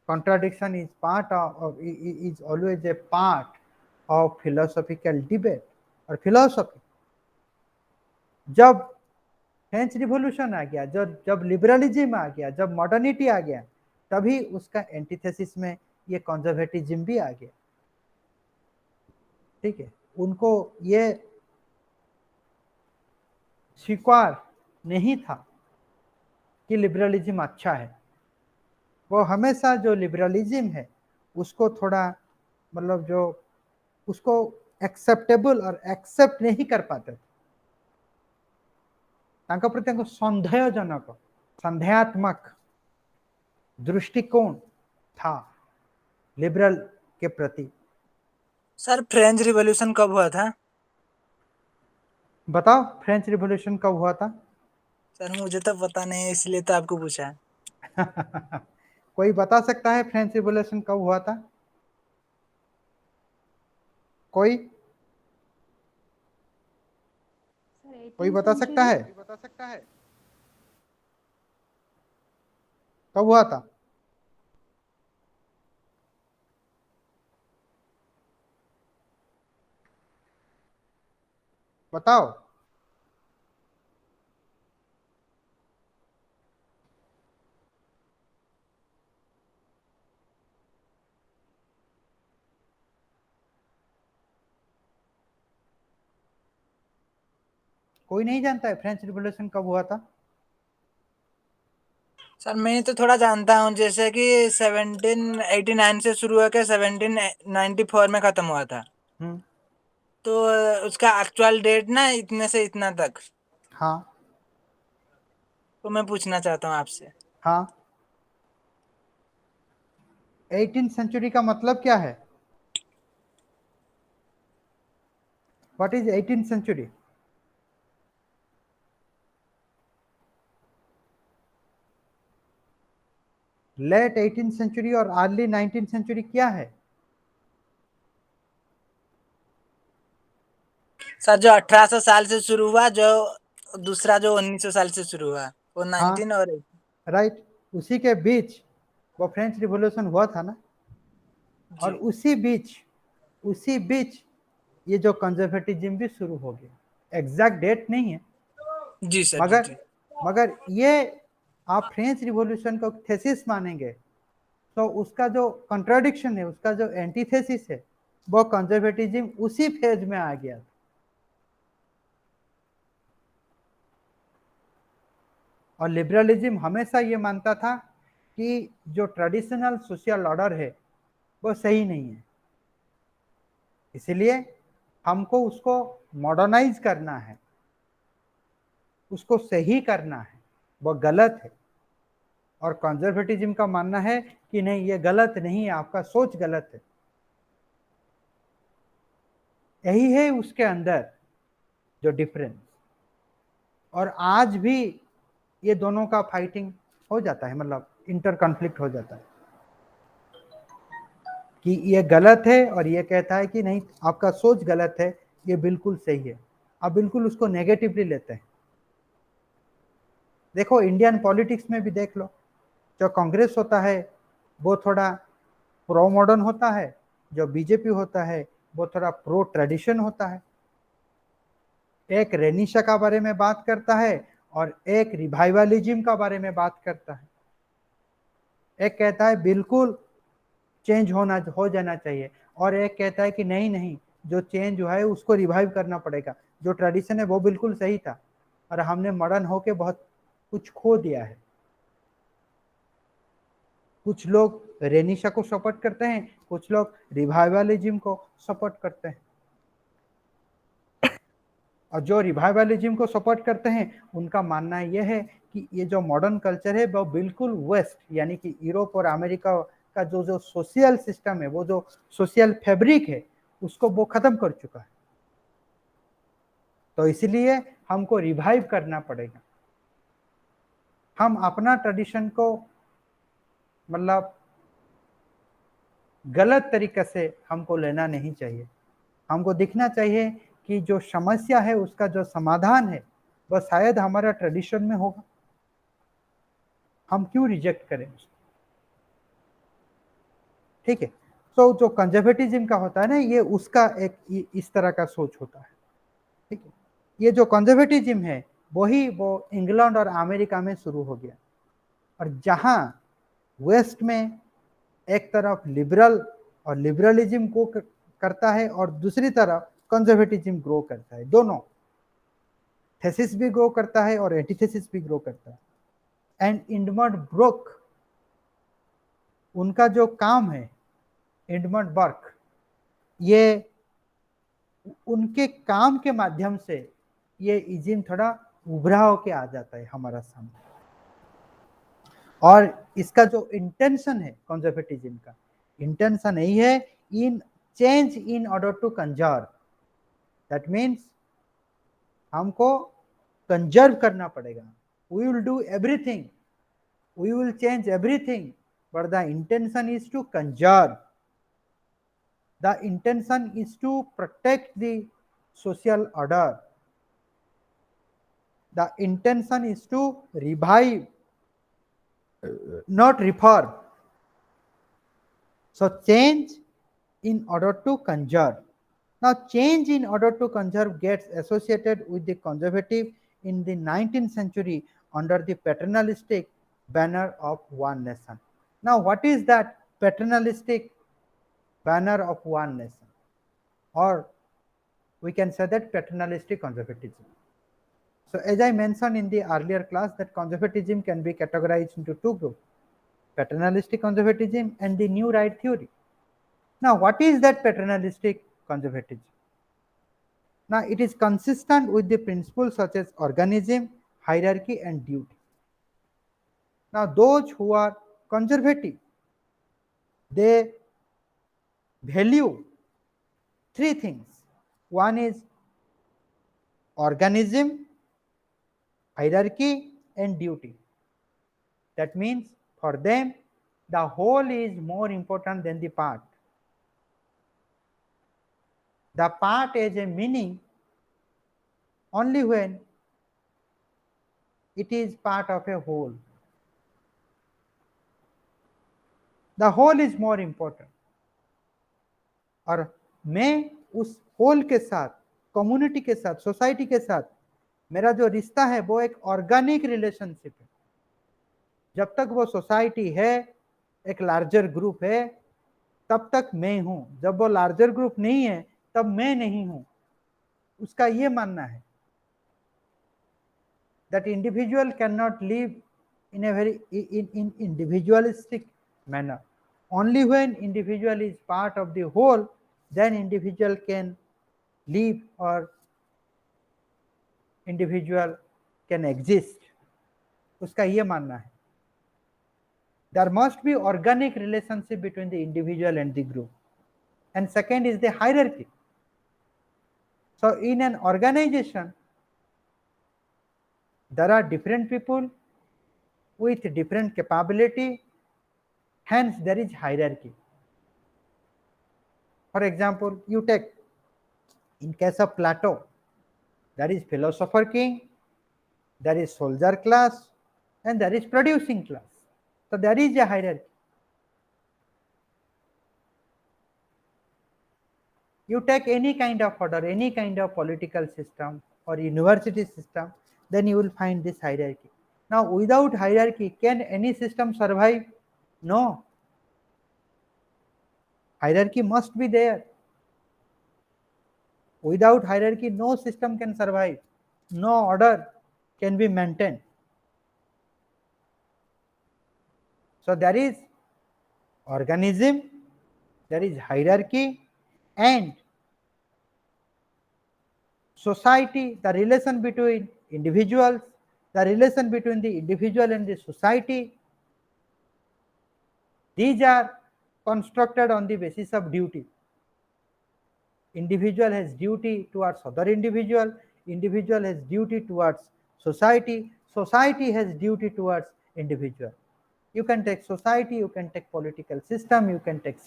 contradiction is part of is always a part of philosophical debate और philosophy। जब फ्रेंच रिवॉल्यूशन आ गया, जब लिबरलिज्म आ गया, जब modernity आ गया, तभी उसका antithesis में ये कंजर्वेटिज्म भी आ गया। ठीक है, उनको ये स्वीकार नहीं था कि लिबरलिज्म अच्छा है। वो हमेशा जो लिबरलिज्म है उसको थोड़ा मतलब जो उसको एक्सेप्टेबल और एक्सेप्ट नहीं कर पाते थे। तांका प्रति संदेहजनक, संदेहात्मक दृष्टिकोण था लिबरल के प्रति। सर फ्रेंच रिवॉल्यूशन कब हुआ था? बताओ फ्रेंच रिवॉल्यूशन कब हुआ था? सर मुझे तो पता नहीं है, इसलिए तो आपको पूछा है। कोई बता सकता है फ्रेंच रिवॉल्यूशन कब हुआ था? कोई कोई बता सकता है? कब हुआ था? बताओ। कोई नहीं जानता है फ्रेंच रिवॉल्यूशन कब हुआ था? सर मैं तो थोड़ा जानता हूँ, जैसे कि 1789 से शुरू होकर 1794 में खत्म हुआ था। तो उसका एक्चुअल डेट ना इतने से इतना तक। हाँ तो मैं पूछना चाहता हूँ आपसे। हाँ, 18th सेंचुरी का मतलब क्या है? What is 18th century? Late 18th century और अर्ली 19th सेंचुरी क्या है? सर जो 1800 साल से शुरू हुआ, जो दूसरा जो 1900 साल से शुरू हुआ, वो 19 और राइट, उसी के बीच वो फ्रेंच रिवॉल्यूशन हुआ था ना, और उसी बीच ये जो कंजर्वेटिज्म भी शुरू हो गया। एग्जैक्ट डेट नहीं है, जी सर, जी जी। मगर ये आप फ्रेंच रिवॉल्यूशन को थेसिस मानेंगे तो उसका जो कंट्राडिक्शन है, उसका जो एंटीथेसिस है, वो कंजर्वेटिज्म उसी फेज में आ गया। और लिबरलिज्म हमेशा ये मानता था कि जो ट्रेडिशनल सोशल ऑर्डर है वो सही नहीं है, इसलिए हमको उसको मॉडर्नाइज करना है, उसको सही करना है, वो गलत है। और कंजर्वेटिज्म का मानना है कि नहीं, ये गलत नहीं है, आपका सोच गलत है। यही है उसके अंदर जो डिफरेंस। और आज भी ये दोनों का फाइटिंग हो जाता है, मतलब इंटर कॉन्फ्लिक्ट हो जाता है कि ये गलत है और ये कहता है कि नहीं, आपका सोच गलत है, ये बिल्कुल सही है। आप बिल्कुल उसको नेगेटिवली लेते हैं। देखो इंडियन पॉलिटिक्स में भी देख लो, जो कांग्रेस होता है वो थोड़ा प्रो मॉडर्न होता है, जो बीजेपी होता है वो थोड़ा प्रो ट्रेडिशन होता है। एक रेनिशा का बारे में बात करता है और एक रिवाइवलिज्म का बारे में बात करता है। एक कहता है बिल्कुल चेंज हो जाना चाहिए, और एक कहता है कि नहीं नहीं, जो चेंज हुआ है उसको रिवाइव करना पड़ेगा, जो ट्रेडिशन है वो बिल्कुल सही था और हमने मॉडर्न होके बहुत कुछ खो दिया है। कुछ लोग रेनिशा को सपोर्ट करते हैं, कुछ लोग रिवाइवलिज्म को सपोर्ट करते हैं। और जो रिवाइवलिज्म को सपोर्ट करते हैं उनका मानना यह है कि ये जो मॉडर्न कल्चर है वो बिल्कुल वेस्ट, यानी कि यूरोप और अमेरिका का जो सोशल सिस्टम है, वो जो सोशल फैब्रिक है, उसको वो खत्म कर चुका है। तो इसलिए हमको रिवाइव करना पड़ेगा। हम अपना ट्रेडिशन को मतलब गलत तरीके से हमको लेना नहीं चाहिए। हमको दिखना चाहिए कि जो समस्या है उसका जो समाधान है वह शायद हमारा ट्रेडिशन में होगा, हम क्यों रिजेक्ट करें उसको। ठीक है, तो जो कंजर्वेटिज्म का होता है ना, ये उसका एक इस तरह का सोच होता है। ठीक है, ये जो कंजर्वेटिज्म है वो इंग्लैंड और अमेरिका में शुरू हो गया, और जहां वेस्ट में एक तरफ लिबरल और लिबरलिज्म को करता है और दूसरी तरफ कंजर्वेटिज्म ग्रो करता है। दोनों थेसिस भी ग्रो करता है और एंटीथेसिस भी ग्रो करता है। एंड एडमंड ब्रोक, उनका जो काम है, एडमंड बर्क, ये उनके काम के माध्यम से ये इज्म थोड़ा उभरा होके आ जाता है हमारा सामने। और इसका जो इंटेंशन है कंजर्वेटिज्म का, इंटेंशन यही है, in change in order to conserve. That means हमको कंजर्व करना पड़ेगा। We will do everything, we will change everything, but the intention is to conserve. The intention is to protect the social order. The intention is to revive, not reform. So change in order to conserve. Now change in order to conserve gets associated with the conservative in the 19th century under the paternalistic banner of one nation. Now what is that paternalistic banner of one nation? Or we can say that paternalistic conservatism. So as I mentioned in the earlier class, that conservatism can be categorized into two groups: paternalistic conservatism and the new right theory. Now what is that paternalistic conservatism? Now it is consistent with the principles such as organism, hierarchy and duty. Now those who are conservative, they value three things. One is organism, hierarchy and duty. That means for them the whole is more important than the part. The part has a meaning only when it is part of a whole. The whole is more important. और मैं उस whole के साथ, community के साथ, society के साथ मेरा जो रिश्ता है वो एक ऑर्गेनिक रिलेशनशिप है। जब तक वो सोसाइटी है, एक लार्जर ग्रुप है, तब तक मैं हूं। जब वो लार्जर ग्रुप नहीं है तब मैं नहीं हूं। उसका ये मानना है that individual cannot live in a very in individualistic manner. Only when individual is part of the whole, then individual can live or individual can exist. उसका ये मानना है। There must be organic relationship between the individual and the group. And second is the hierarchy. So in an organization, there are different people with different capability, hence there is hierarchy. For example, you take in case of Plato, there is philosopher king, there is soldier class, and there is producing class. So there is a hierarchy. You take any kind of order, any kind of political system or university system, then you will find this hierarchy. Now, without hierarchy, can any system survive? No. Hierarchy must be there. Without hierarchy, no system can survive. No order can be maintained. So there is organism, there is hierarchy, and society, the relation between individuals, the relation between the individual and the society. These are constructed on the basis of duty. Individual has duty towards other individual, individual has duty towards society, society has duty towards individual. You can take society, you can take political system, you can take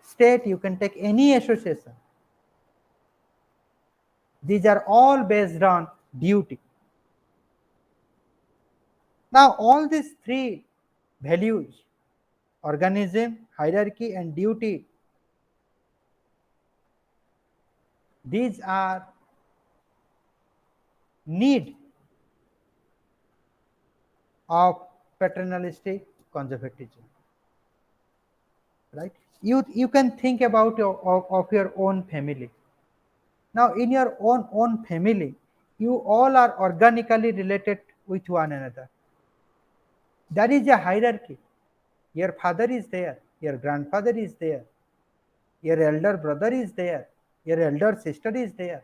state, you can take any association. These are all based on duty. Now, all these three values, organism, hierarchy, and duty, these are need of paternalistic conservatism. Right? You can think about of your own family. Now, in your own family, you all are organically related with one another. There is a hierarchy. Your father is there, your grandfather is there, your elder brother is there, your elder sister is there,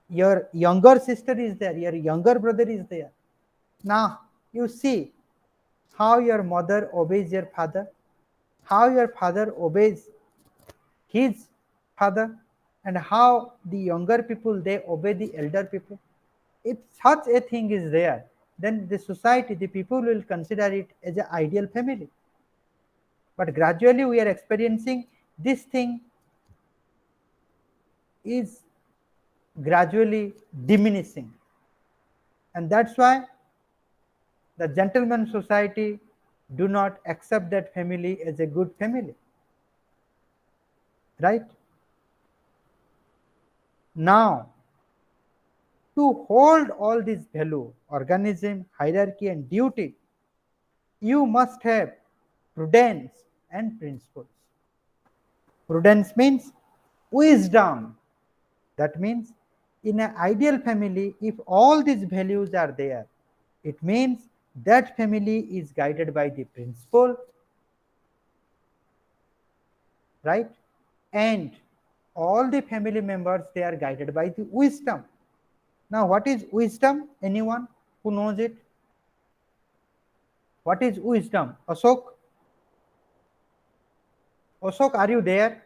your younger sister is there, your younger brother is there. Now, you see how your mother obeys your father, how your father obeys his father, and how the younger people, they obey the elder people. If such a thing is there, then the society, the people will consider it as an ideal family. But gradually we are experiencing this thing is gradually diminishing. And that's why the gentleman society do not accept that family as a good family. Right? Now, to hold all these value, organism, hierarchy, and duty, you must have prudence and principles. Prudence means wisdom. That means in an ideal family, if all these values are there, it means that family is guided by the principle, right? And all the family members, they are guided by the wisdom. Now, what is wisdom? Anyone who knows it? What is wisdom? Ashok? Ashok, are you there?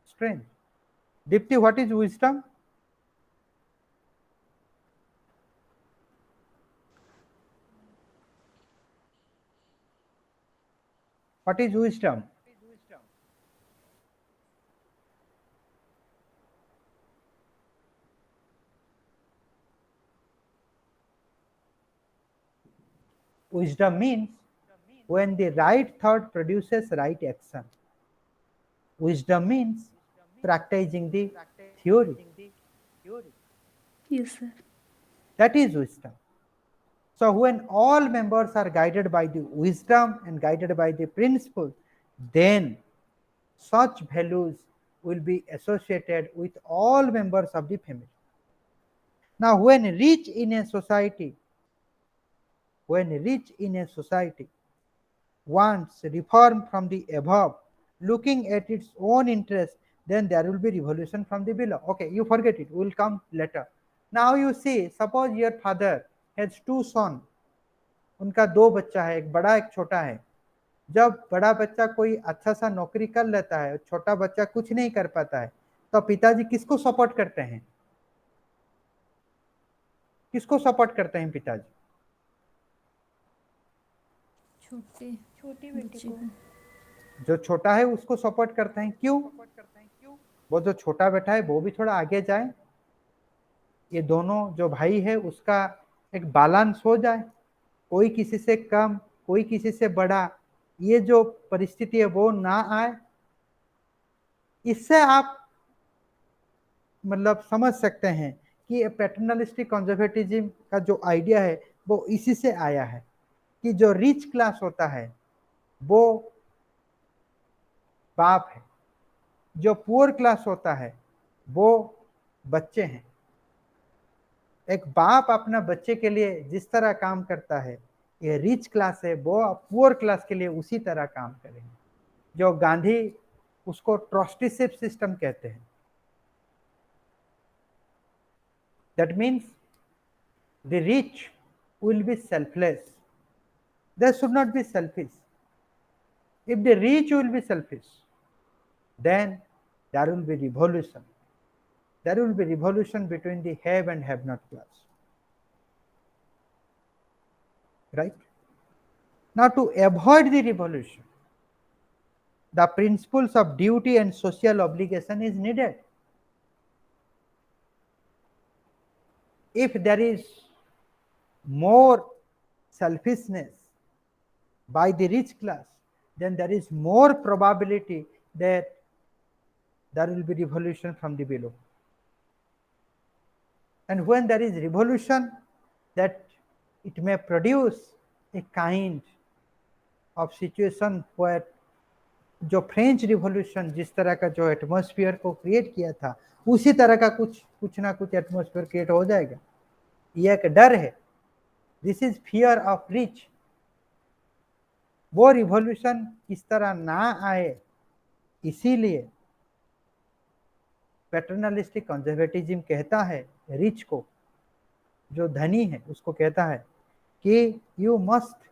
Strange. Dipti, what is wisdom? What is wisdom? wisdom means when the right thought produces right action. Wisdom means practicing the theory. Yes, sir. That is wisdom. So when all members are guided by the wisdom and guided by the principle, then such values will be associated with all members of the family. Now when rich in a society wants reform from the above, looking at its own interest, then there will be revolution from the below. Okay, you forget it, will come later. Now you see, suppose your father has two sons, उनका दो बच्चा है, एक बड़ा एक छोटा है. जब बड़ा बच्चा कोई अच्छा सा नौकरी कर लेता है, छोटा बच्चा कुछ नहीं कर पाता है, तो पिताजी किसको सपोर्ट करते हैं? किसको सपोर्ट करते हैं पिताजी? छोटी बेटी को। जो छोटा है उसको सपोर्ट करते हैं. क्यों? वो जो छोटा बेटा है वो भी थोड़ा आगे जाए, ये दोनों जो भाई है उसका एक बैलेंस हो जाए, कोई किसी से कम कोई किसी से बड़ा, ये जो परिस्थिति है वो ना आए. इससे आप मतलब समझ सकते हैं कि पैटर्नलिस्टिक कंजर्वेटिज्म का जो आइडिया है वो इसी से आया है कि जो रिच क्लास होता है वो बाप है, जो पुअर क्लास होता है वो बच्चे हैं. एक बाप अपना बच्चे के लिए जिस तरह काम करता है, ये रिच क्लास है वो पुअर क्लास के लिए उसी तरह काम करेंगे. जो गांधी उसको ट्रस्टीशिप सिस्टम कहते हैं. That means the rich will be selfless. They should not be selfish. If the rich will be selfish, then there will be revolution. There will be revolution between the have and have not class. Right? Now to avoid the revolution, the principles of duty and social obligation is needed. If there is more selfishness by the rich class, then there is more probability that there will be revolution from the below. And when there is revolution, that it may produce a kind of situation where जो French revolution जिस तरह का जो atmosphere को create किया था, उसी तरह का कुछ ना कुछ एटमॉस्फेयर क्रिएट हो जाएगा. ये एक डर है. This is fear of rich. वो रिवॉल्यूशन इस तरह ना आए, इसीलिए पैटर्नलिस्टिक कंजर्वेटिज्म कहता है रिच को, जो धनी है उसको कहता है कि you must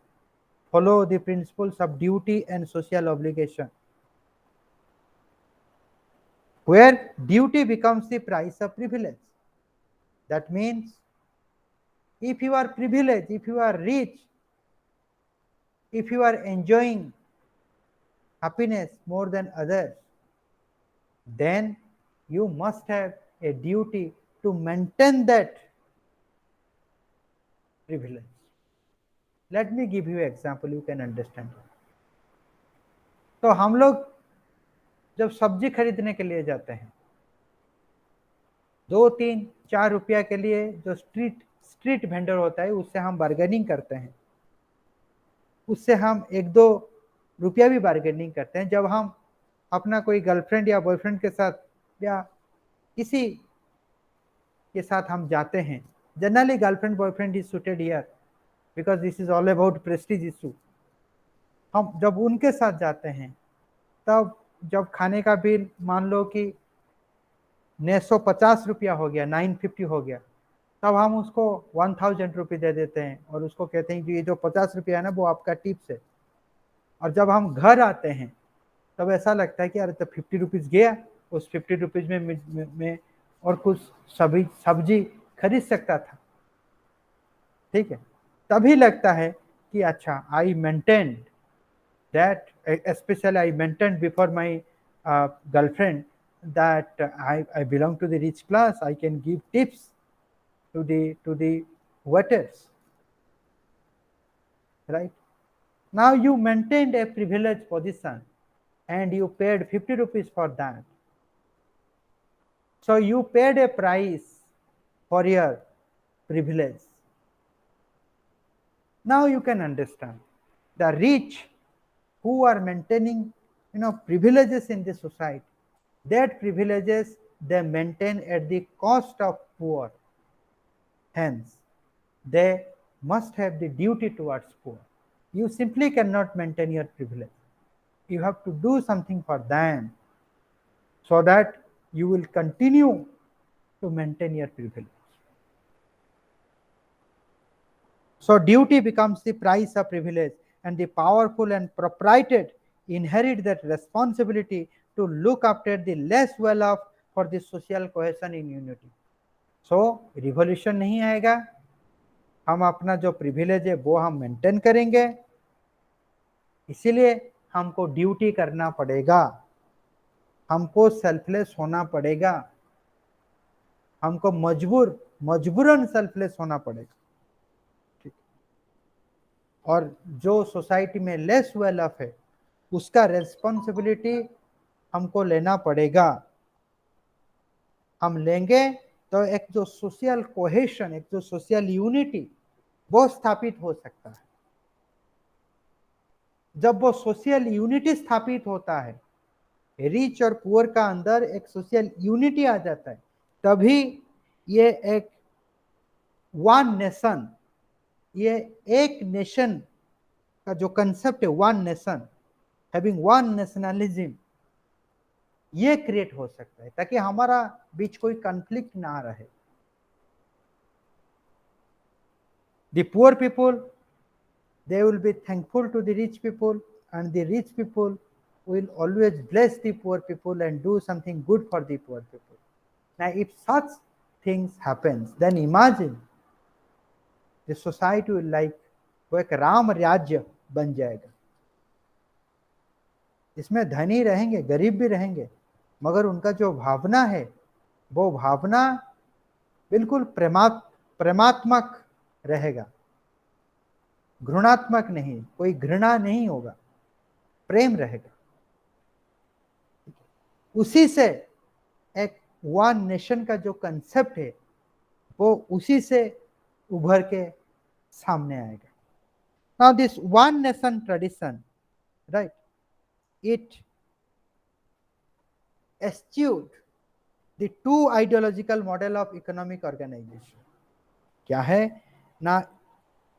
follow the principles of duty and social obligation, where duty becomes the price of privilege. That means if you are privileged, if you are rich, if you are enjoying happiness more than others, then you must have a duty to maintain that privilege. Let me give you an example, you can understand. तो हम लोग जब सब्जी खरीदने के लिए जाते हैं, 2-3-4 रुपया के लिए जो स्ट्रीट वेंडर होता है उससे हम बार्गेनिंग करते हैं, उससे हम 1-2 रुपया भी बार्गेनिंग करते हैं. जब हम अपना कोई गर्लफ्रेंड या बॉयफ्रेंड के साथ या किसी के साथ हम जाते हैं, generally girlfriend boyfriend is suited here because this is all about Prestige issue. हम जब उनके साथ जाते हैं तब जब खाने का बिल मान लो कि 950 रुपया हो गया, 950 हो गया, तब हम उसको 1000 रुपये दे देते हैं और उसको कहते हैं कि ये जो 50 रुपया है ना वो आपका टिप्स है. और जब हम घर आते हैं तब ऐसा लगता है कि अरे तो 50 रुपीज़ गया, उस 50 रुपीज़ में और कुछ सब्जी खरीद सकता था. ठीक है, तभी लगता है कि अच्छा I maintain that, especially I maintained before my girlfriend that I belong to the rich class, I can give tips to the waiters. right? Now you maintained a privileged position and you paid 50 rupees for that. So you paid a price for your privilege. Now you can understand the rich who are maintaining privileges in the society, that privileges they maintain at the cost of poor. Hence, they must have the duty towards poor. You simply cannot maintain your privilege. You have to do something for them so that you will continue to maintain your privilege. So duty becomes the price of privilege, and the powerful and proprieted inherit that responsibility to look after the less well off for the social cohesion in unity. So revolution नहीं आएगा, हम अपना जो privilege है वो हम maintain करेंगे, इसीलिए हमको ड्यूटी करना पड़ेगा, हमको सेल्फलेस होना पड़ेगा, हमको मजबूरन सेल्फलेस होना पड़ेगा। ठीक, और जो सोसाइटी में लेस वेल ऑफ है उसका रेस्पॉन्सिबिलिटी हमको लेना पड़ेगा। हम लेंगे तो एक जो सोशल कोहेशन, एक जो सोशल यूनिटी वो स्थापित हो सकता है। जब वो सोशल यूनिटी स्थापित होता है, रिच और पुअर का अंदर एक सोशल यूनिटी आ जाता है, तभी ये एक वन नेशन, ये एक नेशन का जो कंसेप्ट है, one nation, having one nationalism, ये क्रिएट हो सकता है, ताकि हमारा बीच कोई कॉन्फ्लिक्ट ना रहे। The poor people, they will be thankful to the rich people, and the rich people will always bless the poor people and do something good for the poor people. Now, if such things happens, then imagine the society will like वो एक राम राज्य बन जाएगा। इसमें धनी रहेंगे, गरीब भी रहेंगे, मगर उनका जो भावना है वो भावना बिल्कुल प्रेमात्मक रहेगा, घृणात्मक नहीं, कोई घृणा नहीं होगा, प्रेम रहेगा। उसी से एक वन नेशन का जो कंसेप्ट है वो उसी से उभर के सामने आएगा। Now this one nation tradition, right, it eschewed the two ideological model of economic organization. क्या है ना,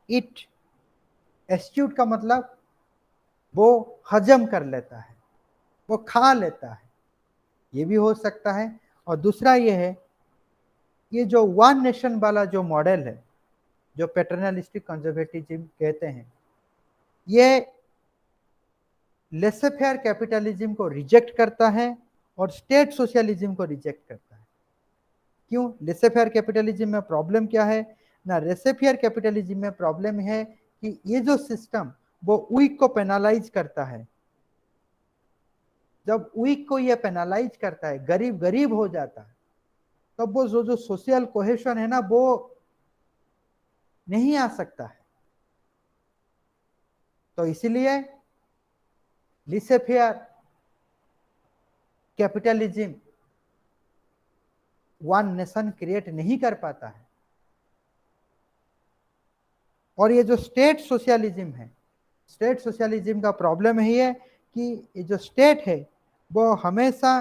it eschewed का मतलब वो हजम कर लेता है, वो खा लेता है, ये भी हो सकता है। और दूसरा ये है, ये जो वन नेशन वाला जो मॉडल है, जो पैटर्नलिस्टिक कंजर्वेटिज्म कहते हैं, ये लेसे फेयर कैपिटलिज्म को रिजेक्ट करता है और स्टेट सोशलिज्म को रिजेक्ट करता है। क्यों? लेसे फेयर कैपिटलिज्म में प्रॉब्लम क्या है ना, लेसे फेयर कैपिटलिज्म में प्रॉब्लम है कि ये जो सिस्टम वो वीक को पेनालाइज करता है। जब वीक को ये पेनालाइज करता है, गरीब गरीब हो जाता है, तब वो जो सोशल कोहेशन है ना वो नहीं आ सकता है। तो इसीलिए laissez faire capitalism one nation create नहीं कर पाता है। और ये जो स्टेट सोशलिज्म है, स्टेट सोशलिज्म का प्रॉब्लम है ये कि ये जो स्टेट है वो हमेशा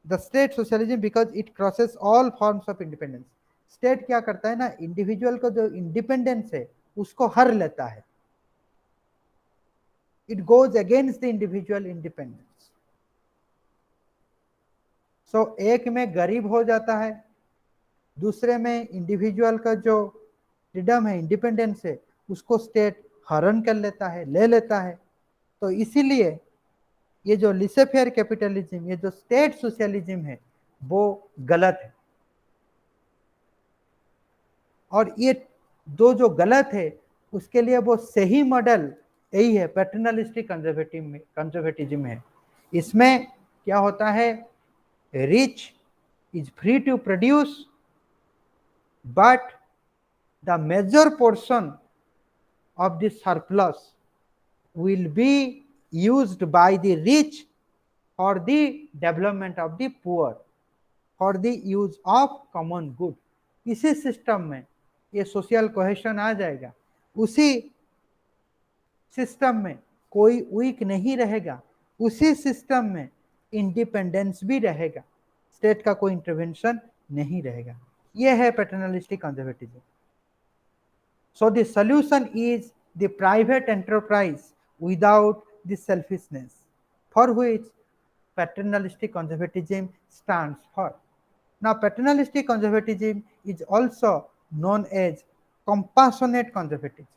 the state socialism because it crosses all forms of independence. State क्या करता है ना, इंडिविजुअल का जो इंडिपेंडेंस है उसको हर लेता है। It goes against the individual independence. So एक में गरीब हो जाता है, दूसरे में इंडिविजुअल का जो फ्रीडम है, इंडिपेंडेंस है, उसको स्टेट हरण कर लेता है, ले लेता है। तो इसीलिए ये जो लेसे फेयर कैपिटलिज्म, ये जो स्टेट सोशलिज्म है वो गलत है। और ये दो जो गलत है उसके लिए वो सही मॉडल यही है, पैटर्नलिस्टिक कंजर्वेटिज्म है। इसमें क्या होता है, rich is free to produce but the major portion of the surplus will be used by the rich for the development of the poor, for the use of common good. इसी system में ये social cohesion आ जाएगा। उसी system में कोई week नहीं रहेगा, उसी सिस्टम में इंडिपेंडेंस भी रहेगा, स्टेट का कोई इंटरवेंशन नहीं रहेगा। यह है paternalistic conservatism. So the solution is the private enterprise without the selfishness, for which paternalistic conservatism stands for. Now, paternalistic conservatism is also known as compassionate conservatism.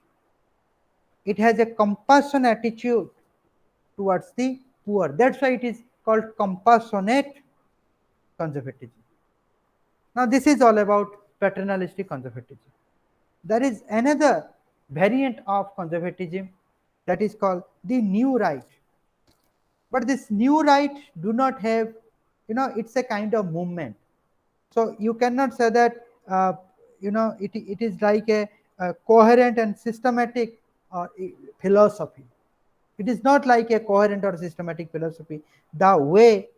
It has a compassion attitude towards the poor. That's why it is called compassionate conservatism. Now, this is all about paternalistic conservatism. There is another variant of conservatism that is called the new right. But this new right do not have, it's a kind of movement. So you cannot say that, it is like a coherent and systematic philosophy. It is not like a coherent or systematic philosophy. The way,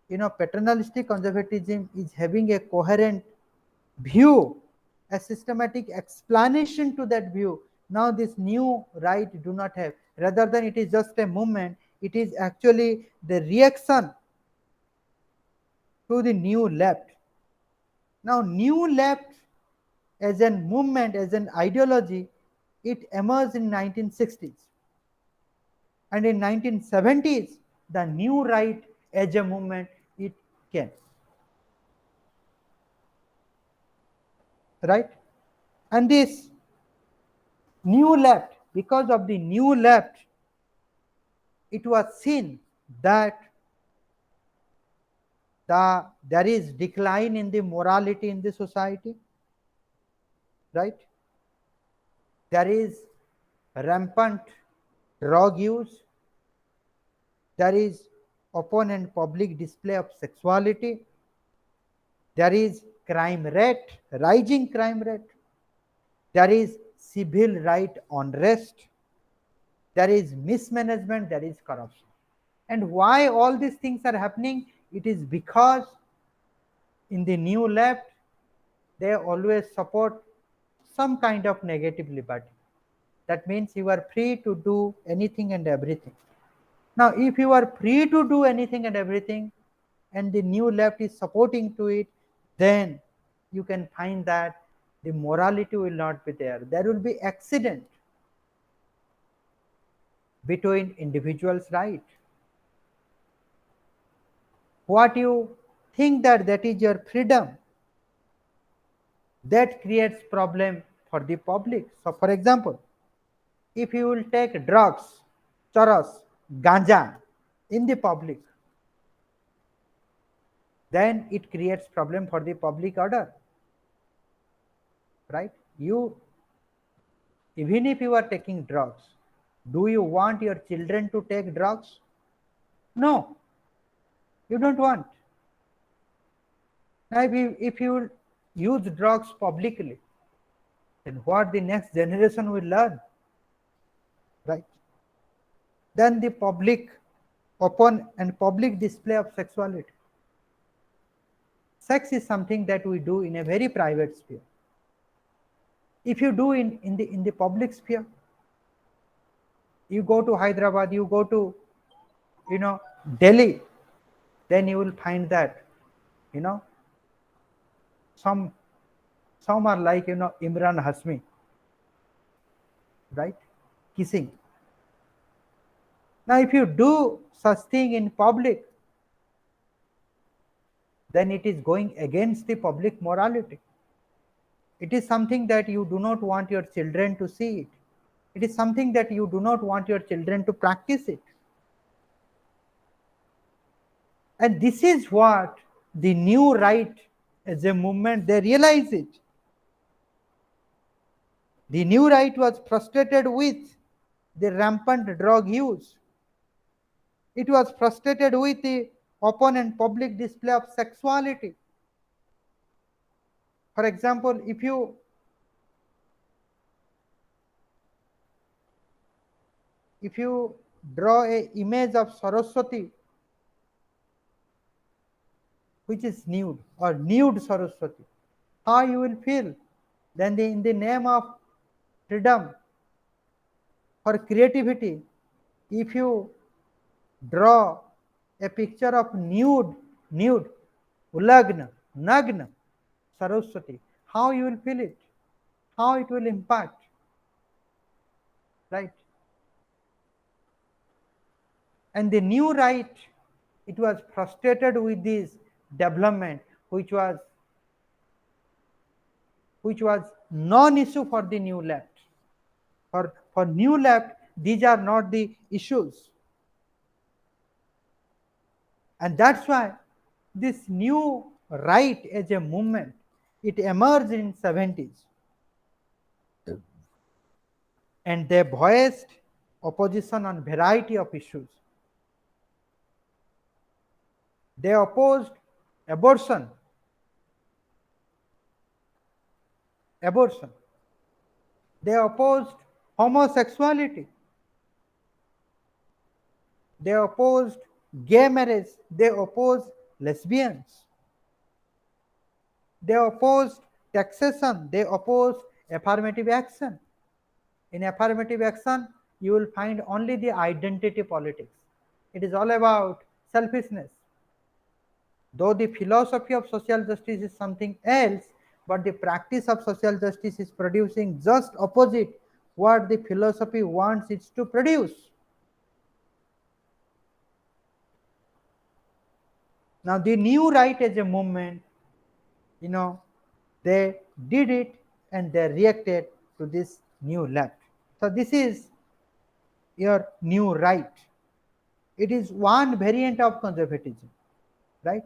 paternalistic conservatism is having a coherent view, a systematic explanation to that view. Now this new right do not have. Rather than it is just a movement, it is actually the reaction to the new left. Now new left as a movement, as an ideology, it emerged in 1960s. And in 1970s, the new right as a movement, it came. Right? And this new left, because of the new left, it was seen that there is decline in the morality in the society, right? There is rampant drug use. There is open and public display of sexuality. There is crime rate, rising crime rate. There is civil right unrest. There is mismanagement, there is corruption. And why all these things are happening? It is because in the new left, they always support some kind of negative liberty. That means you are free to do anything and everything. Now, if you are free to do anything and everything, and the new left is supporting to it, then you can find that the morality will not be there. There will be accident between individuals' right. What you think that is your freedom, that creates problem for the public. So for example, if you will take drugs, charas, ganja in the public, then it creates problem for the public order, right? Even if you are taking drugs, do you want your children to take drugs? No, you don't want. Now, if you use drugs publicly, then what the next generation will learn, right? Then the public, open and public display of sexuality. Sex is something that we do in a very private sphere. If you do in the public sphere, you go to Hyderabad, you go to Delhi, then you will find that some are like Imran Hasmi, right, kissing. Now if you do such thing in public, then it is going against the public morality. It is something that you do not want your children to see it. It is something that you do not want your children to practice it. And this is what the new right as a movement, they realize it. The new right was frustrated with the rampant drug use. It was frustrated with the open and public display of sexuality. For example, if you if you draw a image of Saraswati which is nude, or nude Saraswati, how you will feel? Then in the name of freedom for creativity, if you draw a picture of nude ulagna nagna Saraswati, how you will feel it, how it will impact, right? And the new right, it was frustrated with this development, which was non-issue for the new left. For new left, these are not the issues. And that's why this new right as a movement, it emerged in 70s. And they voiced opposition on variety of issues. They opposed abortion. They opposed homosexuality. They opposed gay marriage. They opposed lesbians. They opposed taxation. They opposed affirmative action. In affirmative action, you will find only the identity politics. It is all about selfishness. Though the philosophy of social justice is something else, but the practice of social justice is producing just opposite what the philosophy wants it to produce. Now the new right as a movement, they did it and they reacted to this new left. So this is your new right. It is one variant of conservatism, right?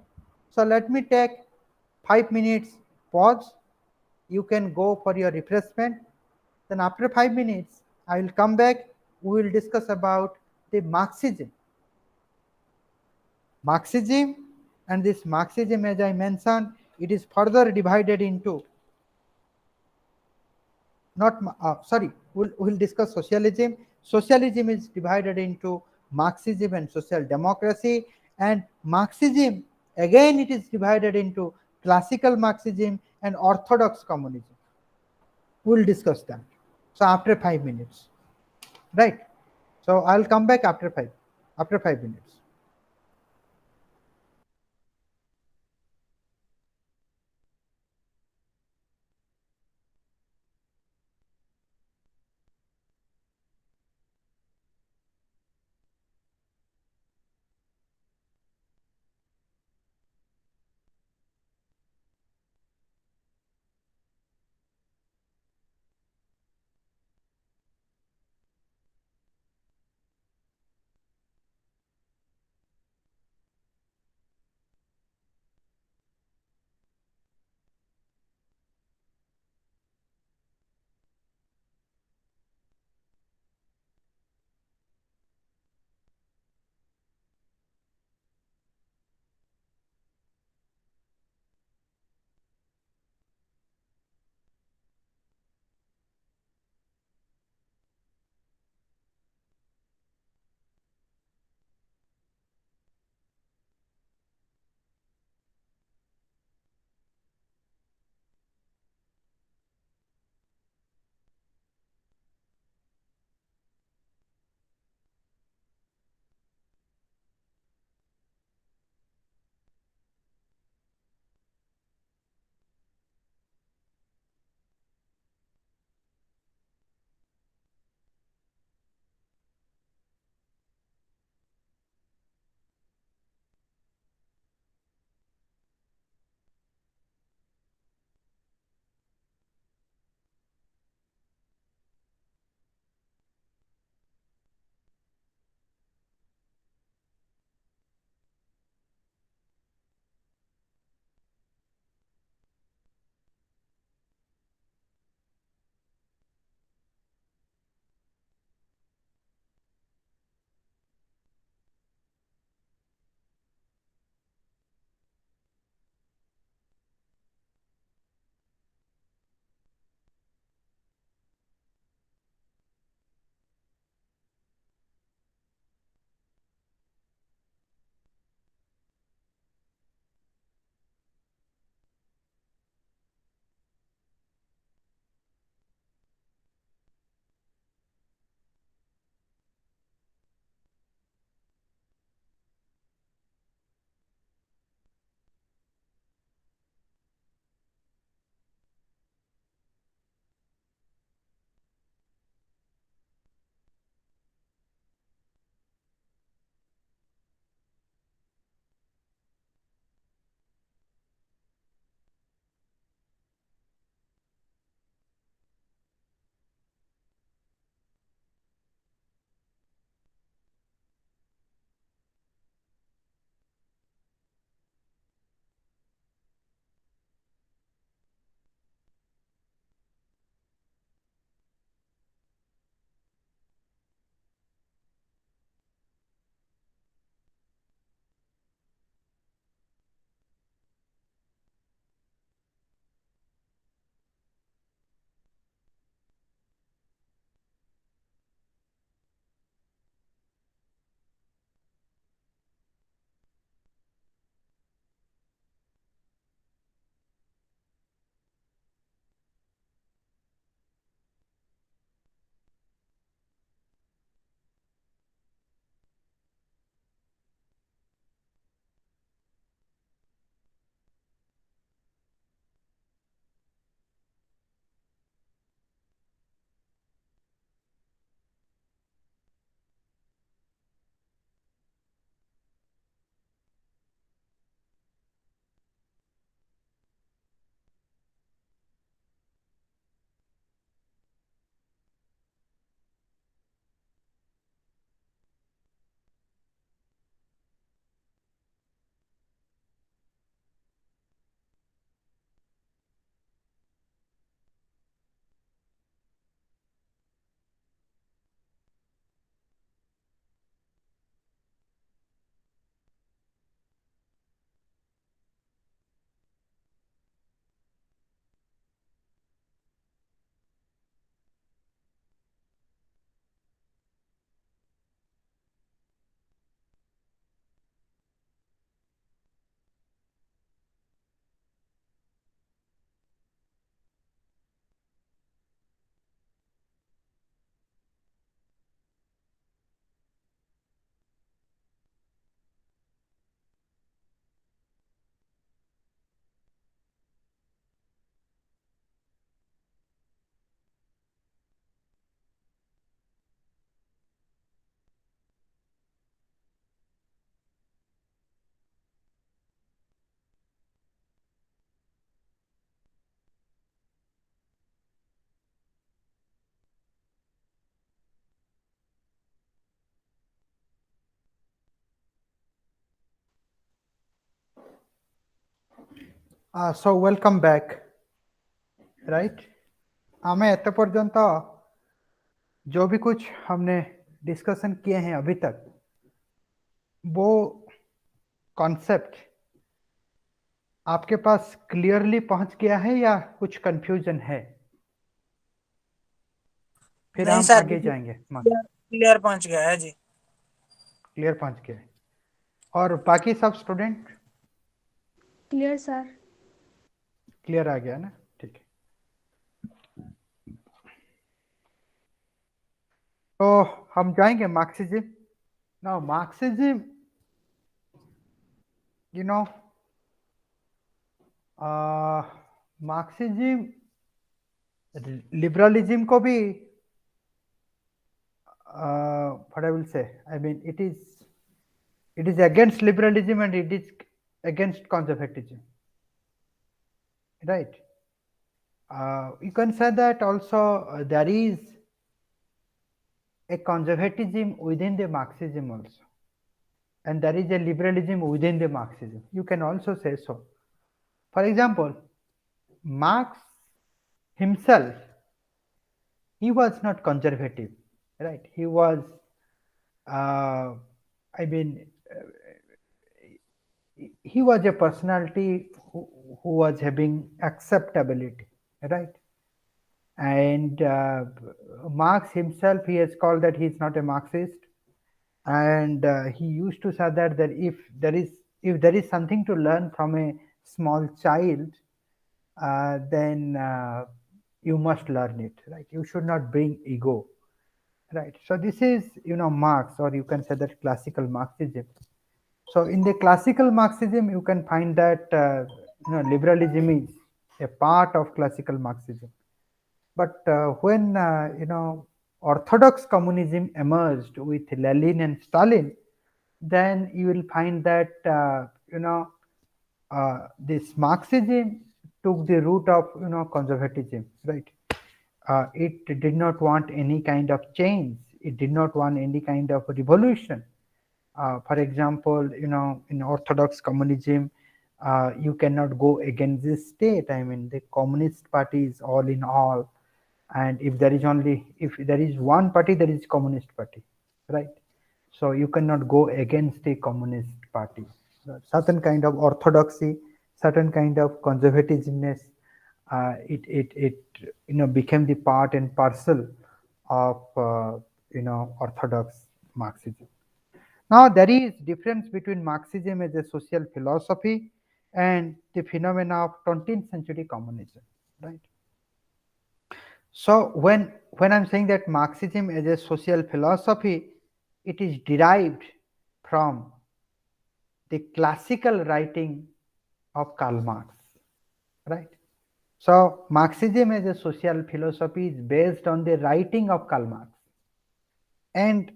So let me take 5 minutes pause. You can go for your refreshment. Then after 5 minutes, I will come back. We will discuss about the Marxism. And this Marxism, as I mentioned, it is further divided into we'll discuss socialism. Socialism is divided into Marxism and social democracy, and Marxism again it is divided into classical Marxism and orthodox communism. We'll discuss that. So after 5 minutes, right? So I'll come back after 5 minutes. So welcome back, right? हमें एत पर्यंत जो भी कुछ हमने discussion किए हैं अभी तक वो कॉन्सेप्ट आपके पास क्लियरली पहुंच गया है या कुछ कंफ्यूजन है? फिर नहीं हम सर, आगे जाएंगे। क्लियर पहुंच गया है जी। क्लियर पहुंच गया है। और बाकी सब स्टूडेंट क्लियर सर। क्लियर आ गया ना? ठीक है। तो हम जाएंगे Marxism. Now Marxism, you know, Marxism liberalism को भी what I will say, I mean it is against liberalism and it is against conservatism, right? You can say that also there is a conservatism within the Marxism also, and there is a liberalism within the Marxism. You can also say so. For example, Marx himself, he was not conservative, right? He was, I mean, he was a personality who was having acceptability, right? And Marx himself, he has called that he is not a Marxist, and he used to say that if there is something to learn from a small child, then you must learn it, right? You should not bring ego, right? So this is, you know, Marx, or you can say that classical Marxism. So in the classical Marxism, you can find that you know, liberalism is a part of classical Marxism. But when you know, orthodox communism emerged with Lenin and Stalin, then you will find that you know, this Marxism took the root of, you know, conservatism, right? It did not want any kind of change. It did not want any kind of revolution. For example, you know, in orthodox communism, you cannot go against the state. I mean, the Communist Party is all in all, and if there is one party, there is Communist Party, right? So you cannot go against a Communist Party. Certain kind of orthodoxy, certain kind of conservativeness, it you know, became the part and parcel of you know, orthodox Marxism. Now there is difference between Marxism as a social philosophy and the phenomena of 20th century communism, right? So when I'm saying that Marxism as a social philosophy, it is derived from the classical writing of Karl Marx, right? So Marxism as a social philosophy is based on the writing of Karl Marx, and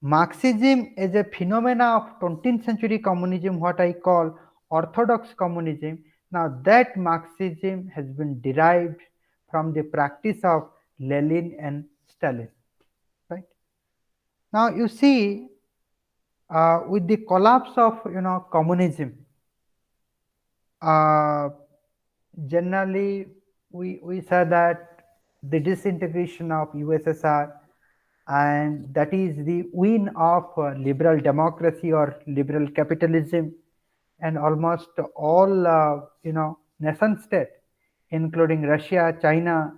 Marxism as a phenomena of 20th century communism, what I call orthodox communism. Now that Marxism has been derived from the practice of Lenin and Stalin, right? Now you see, with the collapse of, you know, communism, generally we say that the disintegration of USSR, and that is the win of liberal democracy or liberal capitalism, and almost all you know, nation state, including Russia, China,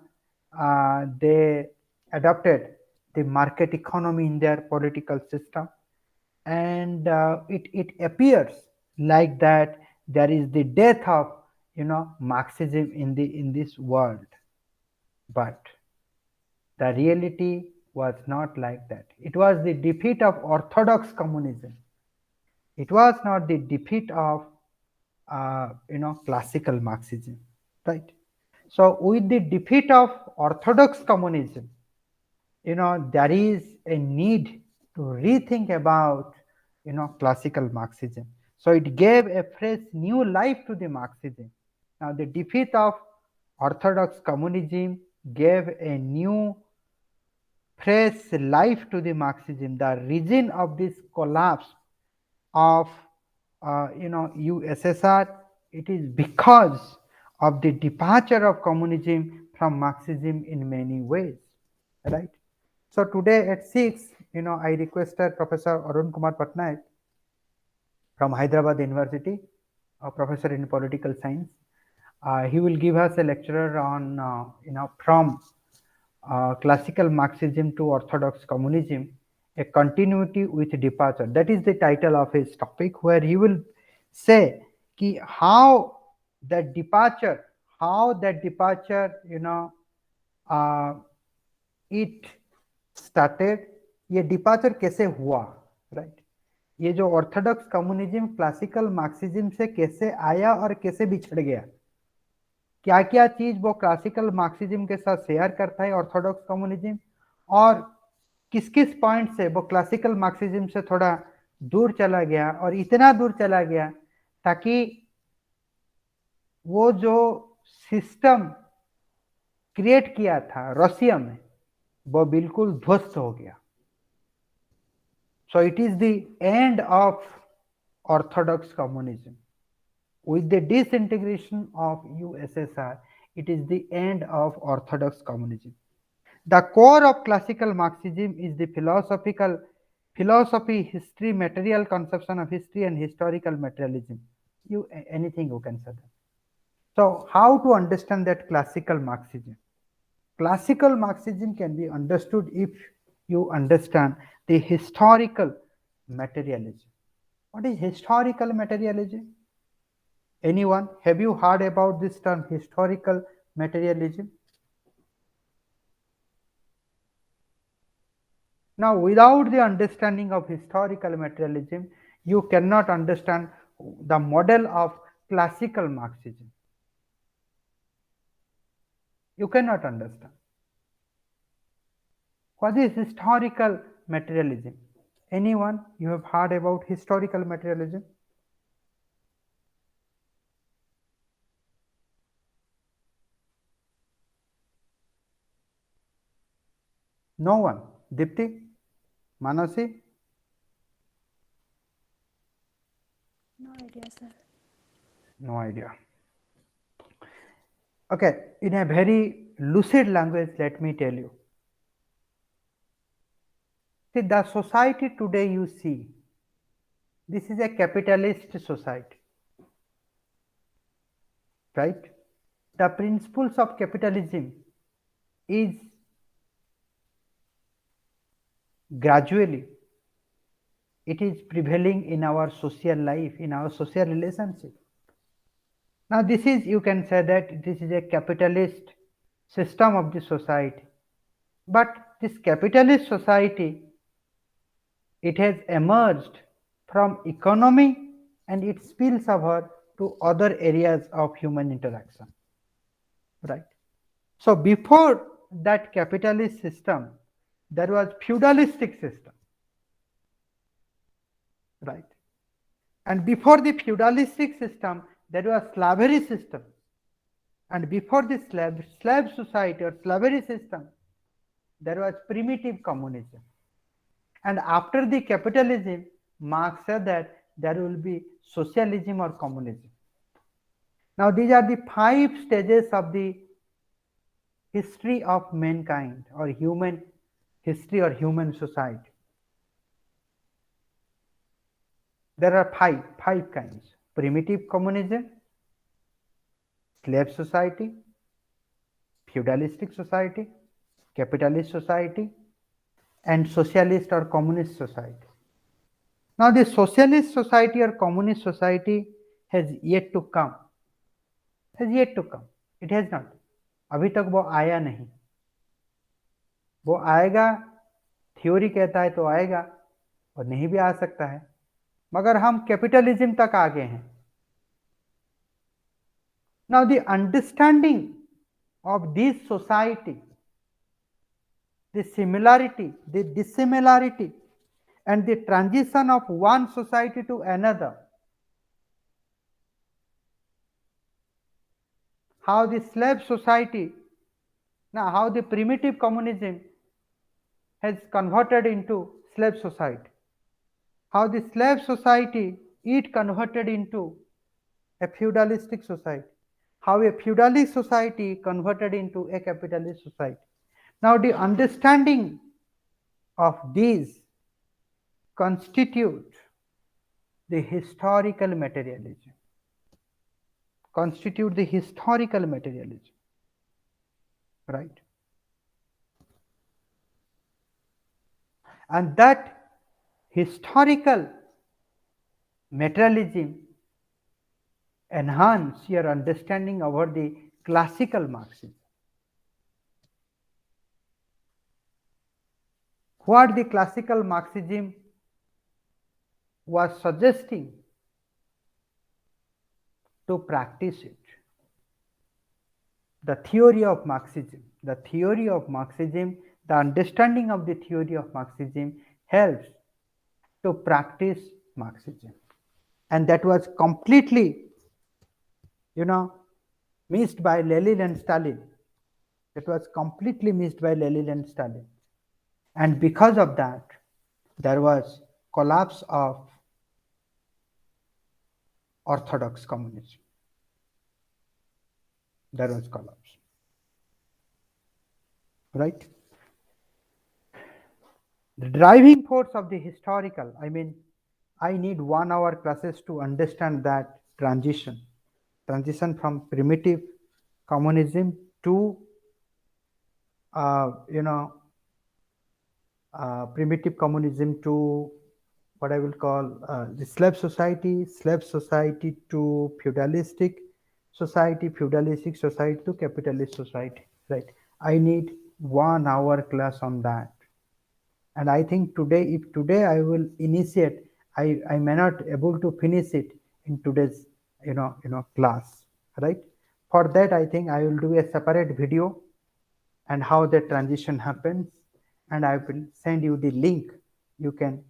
they adopted the market economy in their political system, and it appears like that there is the death of, you know, Marxism in this world. But the reality was not like that. It was the defeat of orthodox communism. It was not the defeat of you know, classical Marxism, right? So with the defeat of orthodox communism, you know, there is a need to rethink about, you know, classical Marxism. So it gave a fresh new life to the Marxism. Now the defeat of orthodox communism gave a new fresh life to the Marxism. The reason of this collapse of you know, USSR it is because of the departure of communism from Marxism in many ways, right? So today at 6, I requested Professor Arun Kumar Patnaik from Hyderabad University, a professor in political science. He will give us a lecture on, from classical Marxism to orthodox communism, a continuity with departure. That is the title of his topic, where he will say how that departure, it started, ये departure कैसे हुआ, right? ये जो Orthodox communism classical Marxism से कैसे आया और कैसे बिछड़ गया, क्या क्या चीज वो क्लासिकल मार्क्सिज्म के साथ शेयर करता है ऑर्थोडॉक्स कम्युनिज्म, और किस किस पॉइंट से वो क्लासिकल मार्क्सिज्म से थोड़ा दूर चला गया, और इतना दूर चला गया ताकि वो जो सिस्टम क्रिएट किया था रशिया में वो बिल्कुल ध्वस्त हो गया. So it is the end of orthodox communism. With the disintegration of USSR, it is the end of orthodox communism. The core of classical Marxism is the philosophy, history, material conception of history, and historical materialism. Anything you can say that. So how to understand that classical Marxism? Classical Marxism can be understood if you understand the historical materialism. What is historical materialism? Anyone? Have you heard about this term, historical materialism? Now, without the understanding of historical materialism, you cannot understand the model of classical Marxism. You cannot understand. What is historical materialism? Anyone? You have heard about historical materialism? No one. Dipti? Manasi? No idea, sir. No idea. Okay, in a very lucid language, let me tell you. See, the society today you see, this is a capitalist society, right? The principles of capitalism is gradually, it is prevailing in our social life, in our social relationship. Now this is, you can say that this is a capitalist system of the society, but this capitalist society, it has emerged from economy and it spills over to other areas of human interaction, right? So before that capitalist system, there was feudalistic system, right? And before the feudalistic system, there was slavery system, and before the slave society or slavery system, there was primitive communism. And after the capitalism, Marx said that there will be socialism or communism. Now these are the 5 stages of the history of mankind, or human history, or human society. There are five kinds: primitive communism, slave society, feudalistic society, capitalist society, and socialist or communist society. Now the socialist society or communist society has yet to come. It has not. अभी तक वो आया नहीं. वो आएगा, theory कहता है तो आएगा, और नहीं भी आ सकता है, मगर हम कैपिटलिज्म तक आ गए हैं. Now the understanding of this society, the similarity, the dissimilarity, and the transition of one society to another, how the slave society, now how the primitive communism has converted into slave society, how the slave society it converted into a feudalistic society. How a feudalistic society converted into a capitalist society. Now the understanding of these constitute the historical materialism. Constitute the historical materialism, right? And that historical materialism enhance your understanding over the classical Marxism. What the classical Marxism was suggesting to practice it. The theory of Marxism, the understanding of the theory of Marxism helps to practice Marxism. And that was completely, missed by Lenin and Stalin. That was completely missed by Lenin and Stalin. And because of that, there was collapse of orthodox communism. There was collapse, right? The driving force of the historical, I need 1 hour classes to understand that transition from primitive communism to primitive communism to what I will call the slave society to feudalistic society to capitalist society, right? I need 1 hour class on that. And I think if today I will initiate, I may not able to finish it in today's class, right? For that, I think I will do a separate video and how the transition happens, and I will send you the link. You can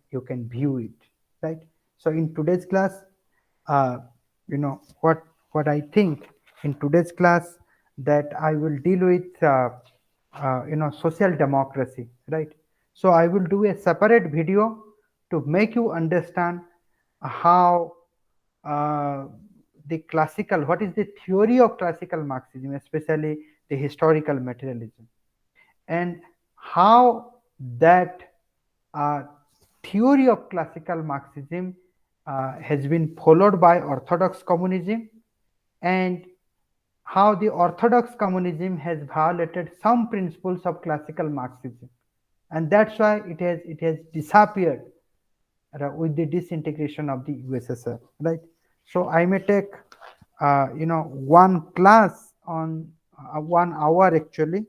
view it, right? So in today's class, what I think in today's class, that I will deal with social democracy, right? So I will do a separate video to make you understand how the classical, what is the theory of classical Marxism, especially the historical materialism, and how that theory of classical Marxism has been followed by orthodox communism, and how the orthodox communism has violated some principles of classical Marxism, and that's why it has disappeared with the disintegration of the USSR, right? So I may take one class on 1 hour actually,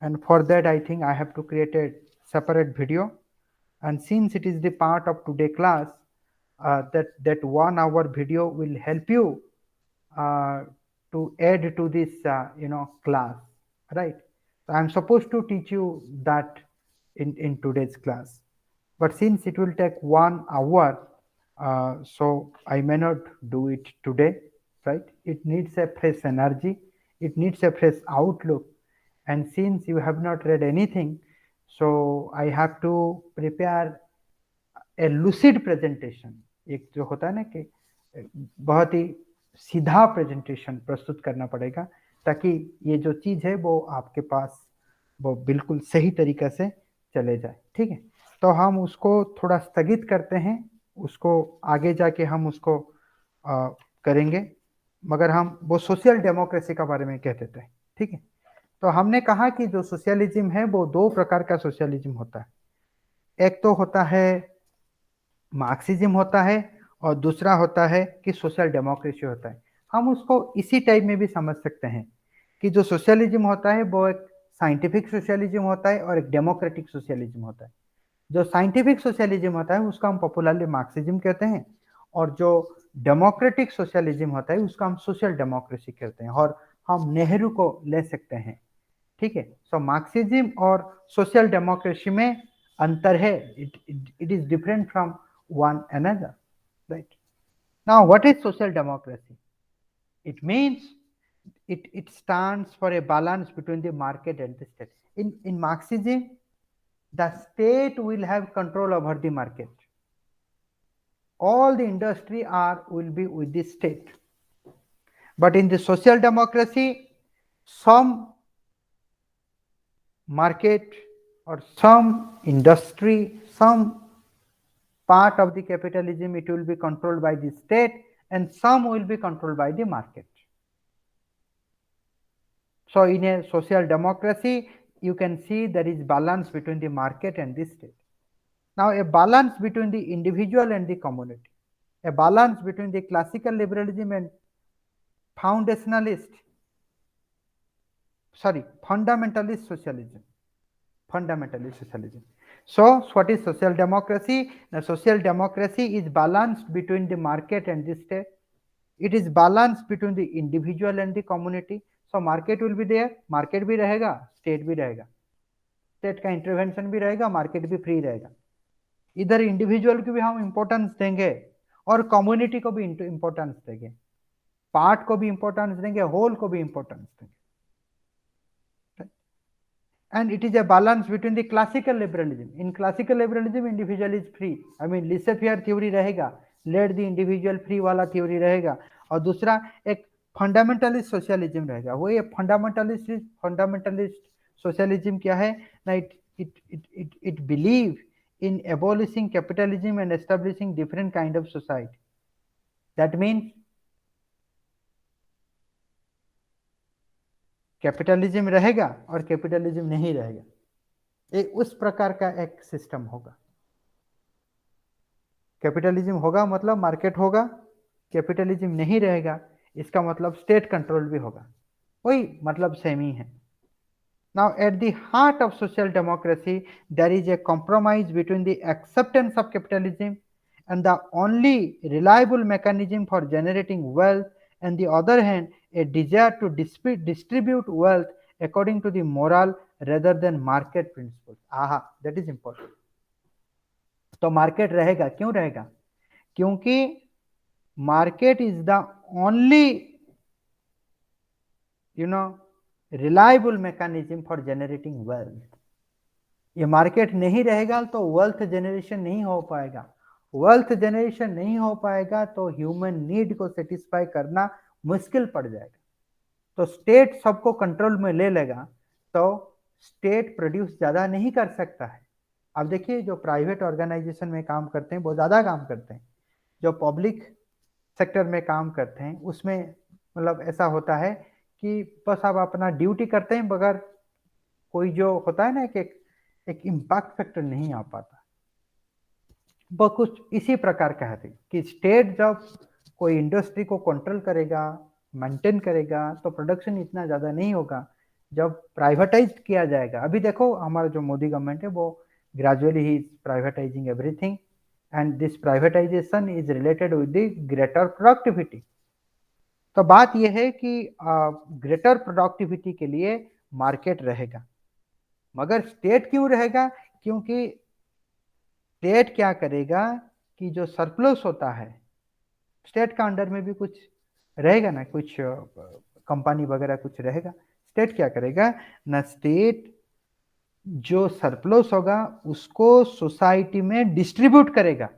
and for that I think I have to create a separate video. And since it is the part of today class, that 1 hour video will help you to add to this class, right? So I'm supposed to teach you that in today's class, but since it will take 1 hour, so I may not do it today, right? It needs a fresh energy, it needs a fresh outlook, and since you have not read anything, so I have to prepare a lucid presentation. एक जो होता है ना कि बहुत ही सीधा presentation प्रस्तुत करना पड़ेगा, ताकि ये जो चीज है वो आपके पास वो बिल्कुल सही तरीके से चले जाए, ठीक है? तो हम उसको थोड़ा स्थगित करते हैं, उसको आगे जाके हम उसको करेंगे, मगर हम वो सोशल डेमोक्रेसी का बारे में कहते थे, ठीक है? तो हमने कहा कि जो सोशलिज्म है वो 2 प्रकार का सोशलिज्म होता है। एक तो होता है मार्क्सिज्म होता है, और दूसरा होता है कि सोशल डेमोक्रेसी होता है। हम उसको इसी टाइप में भी समझ सकते हैं कि जो सोशलिज्म होता है वो एक साइंटिफिक सोशलिज्म होता है और एक डेमोक्रेटिक सोशलिज्म होता है। जो साइंटिफिक सोशलिज्म होता है उसका हम पॉपुलरली मार्क्सिज्म कहते हैं, और जो डेमोक्रेटिक सोशलिज्म होता है उसका हम सोशल डेमोक्रेसी कहते हैं, और हम नेहरू को ले सकते हैं, ठीक है? सो मार्क्सिज्म और सोशल डेमोक्रेसी में अंतर है, it is different from one another, right? Now what is social democracy? It means it stands for a balance between the market and the state. In Marxism, the state will have control over the market. All the industry will be with the state, But in the social democracy, some market or some industry, some part of the capitalism, it will be controlled by the state, and some will be controlled by the market. So in a social democracy, you can see there is balance between the market and the state. Now a balance between the individual and the community, a balance between the classical liberalism and fundamentalist socialism. So what is social democracy? The social democracy is balanced between the market and the state. It is balanced between the individual and the community. So market will be there, market भी रहेगा, state भी रहेगा, state का intervention भी रहेगा, market भी free रहेगा. इधर इंडिविजुअल को भी हम इंपॉर्टेंस देंगे और कम्युनिटी को भी इंपॉर्टेंस देंगे, पार्ट को भी इंपॉर्टेंस देंगे, होल को भी इंपॉर्टेंस देंगे. And it is a balance between the classical liberalism. In classical liberalism, individual is free. I mean, laissez-faire theory रहेगा, let the individual free वाला theory रहेगा. और दूसरा एक फंडामेंटलिस्ट सोशलिज्म रहेगा. वो ये फंडामेंटलिस्ट सोशलिज्म क्या है ना? It believe in abolishing capitalism and establishing different kind of society. That means capitalism रहेगा और कैपिटलिज्म नहीं रहेगा, एक उस प्रकार का एक सिस्टम होगा. कैपिटलिज्म होगा मतलब मार्केट होगा, कैपिटलिज्म नहीं रहेगा इसका मतलब स्टेट कंट्रोल भी होगा, वही मतलब सेम ही है. Now at the heart of social democracy there is a compromise between the acceptance of capitalism and the only reliable mechanism for generating wealth, and the other hand a desire to distribute wealth according to the moral rather than market principles. That is important. तो market रहेगा, क्यों रहेगा? क्योंकि market is the only reliable mechanism for generating wealth. ये market नहीं रहेगा तो wealth generation नहीं हो पाएगा, वेल्थ जनरेशन नहीं हो पाएगा तो ह्यूमन नीड को सेटिस्फाई करना मुश्किल पड़ जाएगा. तो स्टेट सबको कंट्रोल में ले लेगा तो स्टेट प्रोड्यूस ज़्यादा नहीं कर सकता है. अब देखिए जो प्राइवेट ऑर्गेनाइजेशन में काम करते हैं वो ज़्यादा काम करते हैं, जो पब्लिक सेक्टर में काम करते हैं उसमें मतलब ऐसा होता है कि बस आप अपना ड्यूटी करते हैं मगर कोई जो होता है ना कि एक इम्पैक्ट फैक्टर नहीं आ पाता. वो कुछ इसी प्रकार का है कि स्टेट जब कोई इंडस्ट्री को कंट्रोल करेगा, मेंटेन करेगा तो प्रोडक्शन इतना ज़्यादा नहीं होगा. जब प्राइवेटाइज किया जाएगा, अभी देखो हमारा जो मोदी गवर्नमेंट है वो gradually he is privatising everything, and this privatisation is related with the greater productivity. तो बात यह है कि ग्रेटर प्रोडक्टिविटी के लिए मार्केट रहेगा, मगर स्टेट क्यों रहेगा? क्योंकि स्टेट क्या करेगा कि जो सरप्लस होता है स्टेट का अंडर में भी कुछ रहेगा ना, कुछ कंपनी वगैरह कुछ रहेगा. स्टेट क्या करेगा ना, स्टेट जो सरप्लस होगा उसको सोसाइटी में डिस्ट्रीब्यूट करेगा.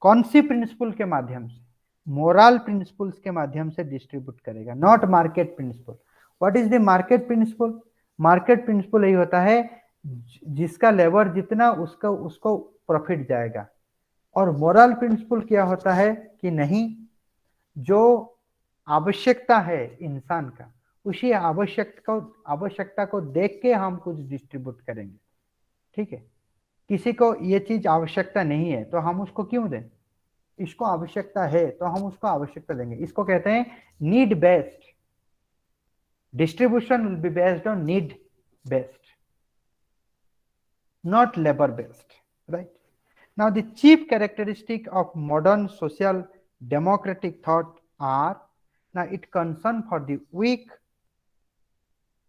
कौन सी प्रिंसिपल के माध्यम से? मोरल प्रिंसिपल्स के माध्यम से डिस्ट्रीब्यूट करेगा, not market principle. What is the market principle? Market principle यही होता है जिसका लेबर जितना उसको प्रॉफिट जाएगा. और मोरल प्रिंसिपल क्या होता है कि नहीं, जो आवश्यकता है इंसान का उसी आवश्यकता को देख के हम कुछ डिस्ट्रीब्यूट करेंगे. ठीक है, किसी को ये चीज आवश्यकता नहीं है तो हम उसको क्यों दें? इसको आवश्यकता है तो हम उसको आवश्यकता देंगे. इसको कहते हैं need based distribution. Will be based on need based, not labor based, right? Now the chief characteristic of modern social democratic thought are, now it concern for the weak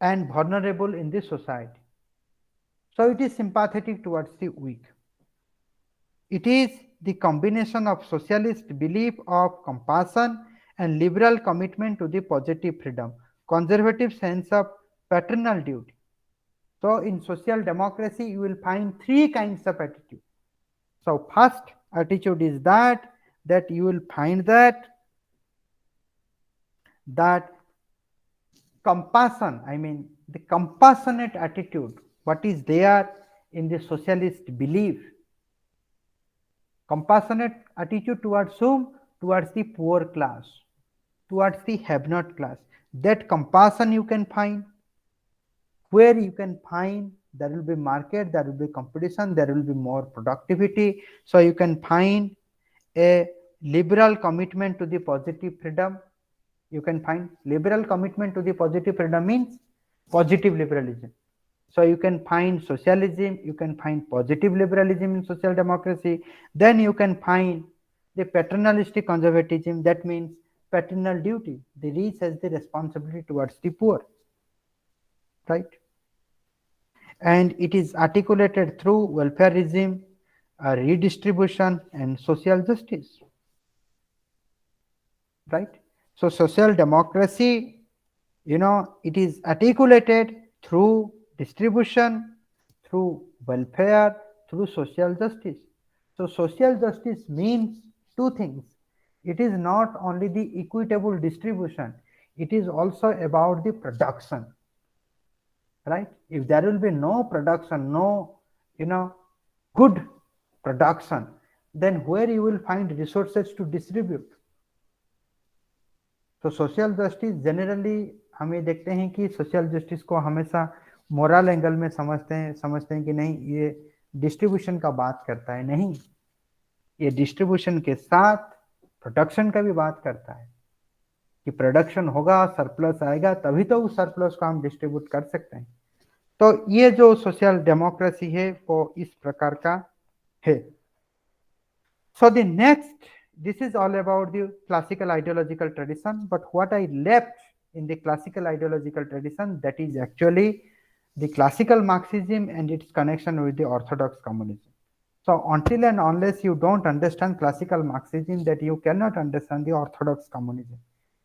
and vulnerable in the society. So it is sympathetic towards the weak. It is the combination of socialist belief of compassion and liberal commitment to the positive freedom, conservative sense of paternal duty. So in social democracy, you will find three kinds of attitude. So first attitude is that you will find that that compassion, I mean the compassionate attitude, what is there in the socialist belief. Compassionate attitude towards whom? Towards the poor class, towards the have-not class. That compassion you can find. Where you can find, there will be market, there will be competition, there will be more productivity. So you can find a liberal commitment to the positive freedom. You can find liberal commitment to the positive freedom means positive liberalism. So you can find socialism, you can find positive liberalism in social democracy. Then you can find the paternalistic conservatism, that means paternal duty. The rich has the responsibility towards the poor, right? And it is articulated through welfareism, redistribution, and social justice, right? So social democracy, it is articulated through distribution, through welfare, through social justice. So social justice means two things. It is not only the equitable distribution, it is also about the production, right? If there will be no production, no good production, then where you will find resources to distribute? तो social justice generally हम ये देखते हैं कि social justice को हमेशा moral angle में समझते हैं कि नहीं, ये डिस्ट्रीब्यूशन का बात करता है। नहीं, ये डिस्ट्रीब्यूशन के साथ प्रोडक्शन का भी बात करता है कि प्रोडक्शन होगा, सरप्लस आएगा, तभी तो उस सरप्लस को हम डिस्ट्रीब्यूट कर सकते हैं। तो ये जो सोशल डेमोक्रेसी है वो इस प्रकार का है। So the next, this is all about the classical ideological tradition, but what I left in the classical ideological tradition, that is actually the classical Marxism and its connection with the orthodox communism. So until and unless you don't understand classical Marxism, that you cannot understand the orthodox communism.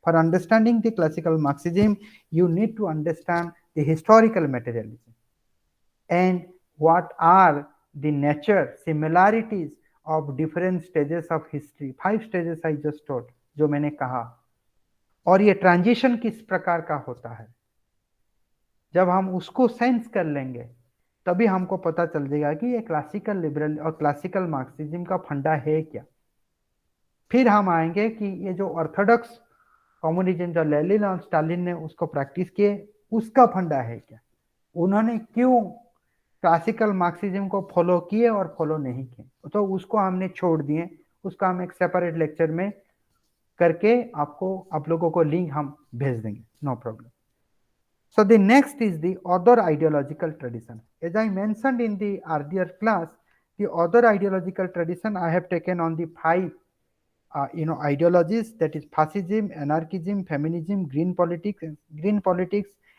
For understanding the classical Marxism, you need to understand the historical materialism and what are the nature, similarities of different stages of history. 5 stages I just told, जो मैंने कहा, और ये transition किस प्रकार का होता है। जब हम उसको सेंस कर लेंगे तभी हमको पता चल जाएगा कि ये क्लासिकल लिबरल और क्लासिकल मार्क्सिज्म का फंडा है क्या। फिर हम आएंगे कि ये जो ऑर्थोडॉक्स कम्युनिज्म जो लेनिन और स्टालिन ने उसको प्रैक्टिस किए, उसका फंडा है क्या, उन्होंने क्यों क्लासिकल मार्क्सिज्म को फॉलो किए और फॉलो नहीं किए, तो उसको हमने छोड़ दिए। उसका हम एक सेपरेट लेक्चर में करके आप लोगों को लिंक हम भेज देंगे, no problem. So the next is the other ideological tradition. As I mentioned in the earlier class, the other ideological tradition I have taken on the 5 ideologies, that is fascism, anarchism, feminism, green politics,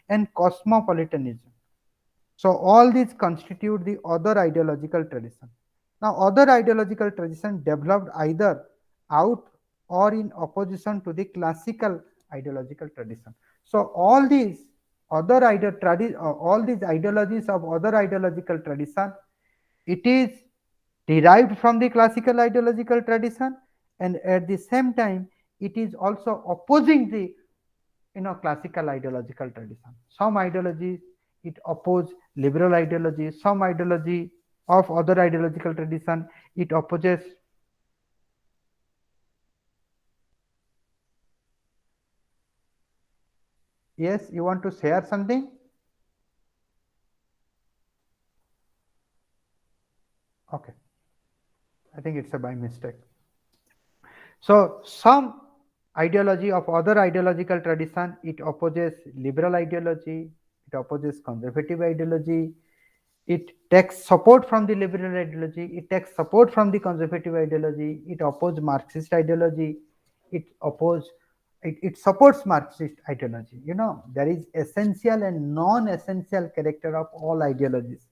and cosmopolitanism. So all these constitute the other ideological tradition. Now other ideological tradition developed either out or in opposition to the classical ideological tradition. So all these ideologies of other ideological tradition, it is derived from the classical ideological tradition, and at the same time it is also opposing the classical ideological tradition. Some ideologies it oppose liberal ideology, some ideology of other ideological tradition it opposes Yes, you want to share something? Okay, I think it's a by mistake. So some ideology of other ideological tradition, it opposes liberal ideology, it opposes conservative ideology, it takes support from the liberal ideology, it takes support from the conservative ideology, it opposes Marxist ideology, it supports Marxist ideology. There is essential and non-essential character of all ideologies.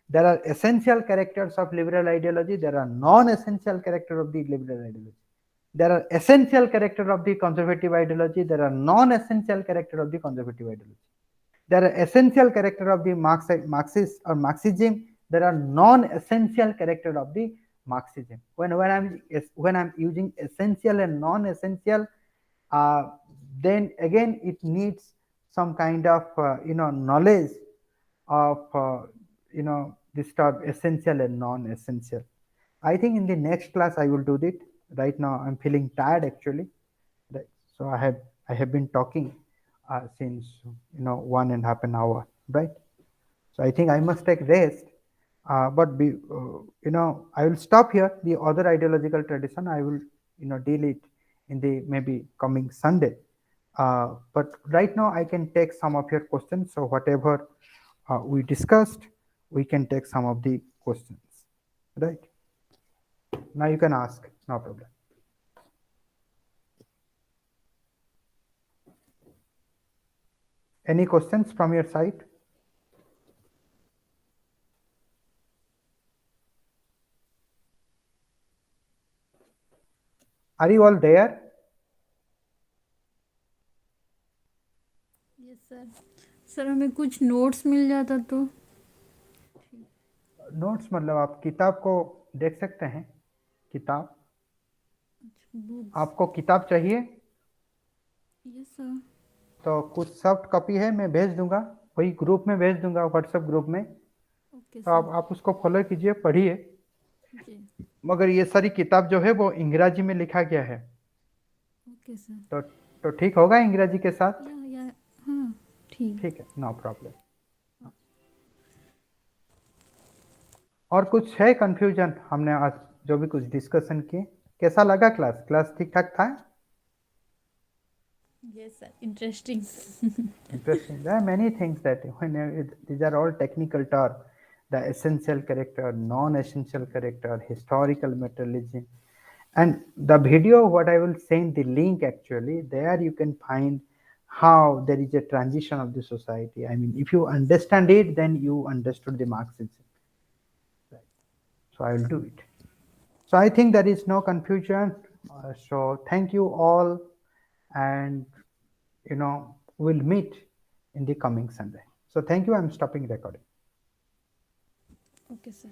There are essential characters of liberal ideology, there are non-essential character of the liberal ideology. There are essential character of the conservative ideology, there are non-essential character of the conservative ideology. There are essential character of the Marxist or Marxism, there are non-essential character of the Marxism. When I'm using essential and non-essential, then again it needs some kind of knowledge of this term essential and non-essential. I think in the next class I will do that. Right now I'm feeling tired actually. Right. So I have been talking since 1.5 hour, right? So I think I must take rest. But I will stop here. The other ideological tradition I will deal it in the maybe coming Sunday. But right now I can take some of your questions. So whatever we discussed, we can take some of the questions. Right. Now you can ask, no problem. Any questions from your side? Are you all there? Yes sir. Sir हमें कुछ notes मिल जाता तो. Notes मतलब आप किताब को देख सकते हैं. किताब, बुक्स. आपको किताब चाहिए यस सर. तो कुछ सॉफ्ट कॉपी है, मैं भेज दूंगा, वही ग्रुप में भेज दूंगा, व्हाट्सएप ग्रुप में. ओके तो सर. आप उसको फॉलो कीजिए, पढ़िए. जी. मगर ये सारी किताब जो है वो अंग्रेजी में लिखा गया है. Okay sir. तो ठीक होगा अंग्रेजी के साथ? या हाँ ठीक. ठीक है, नो प्रॉब्लम. और कुछ है कंफ्यूजन? हमने आज जो भी कुछ डिस्कशन किए, कैसा लगा क्लास? क्लास ठीक ठाक था? Yes sir, interesting. Interesting. There are many things that these are all technical terms. The essential character, non-essential character, historical materialism. And the video, what I will send the link actually, there you can find how there is a transition of the society. I mean, if you understand it, then you understood the Marxism. Right. So I will do it. So I think there is no confusion. So thank you all, and we'll meet in the coming Sunday. So thank you. I'm stopping recording. Okay sir.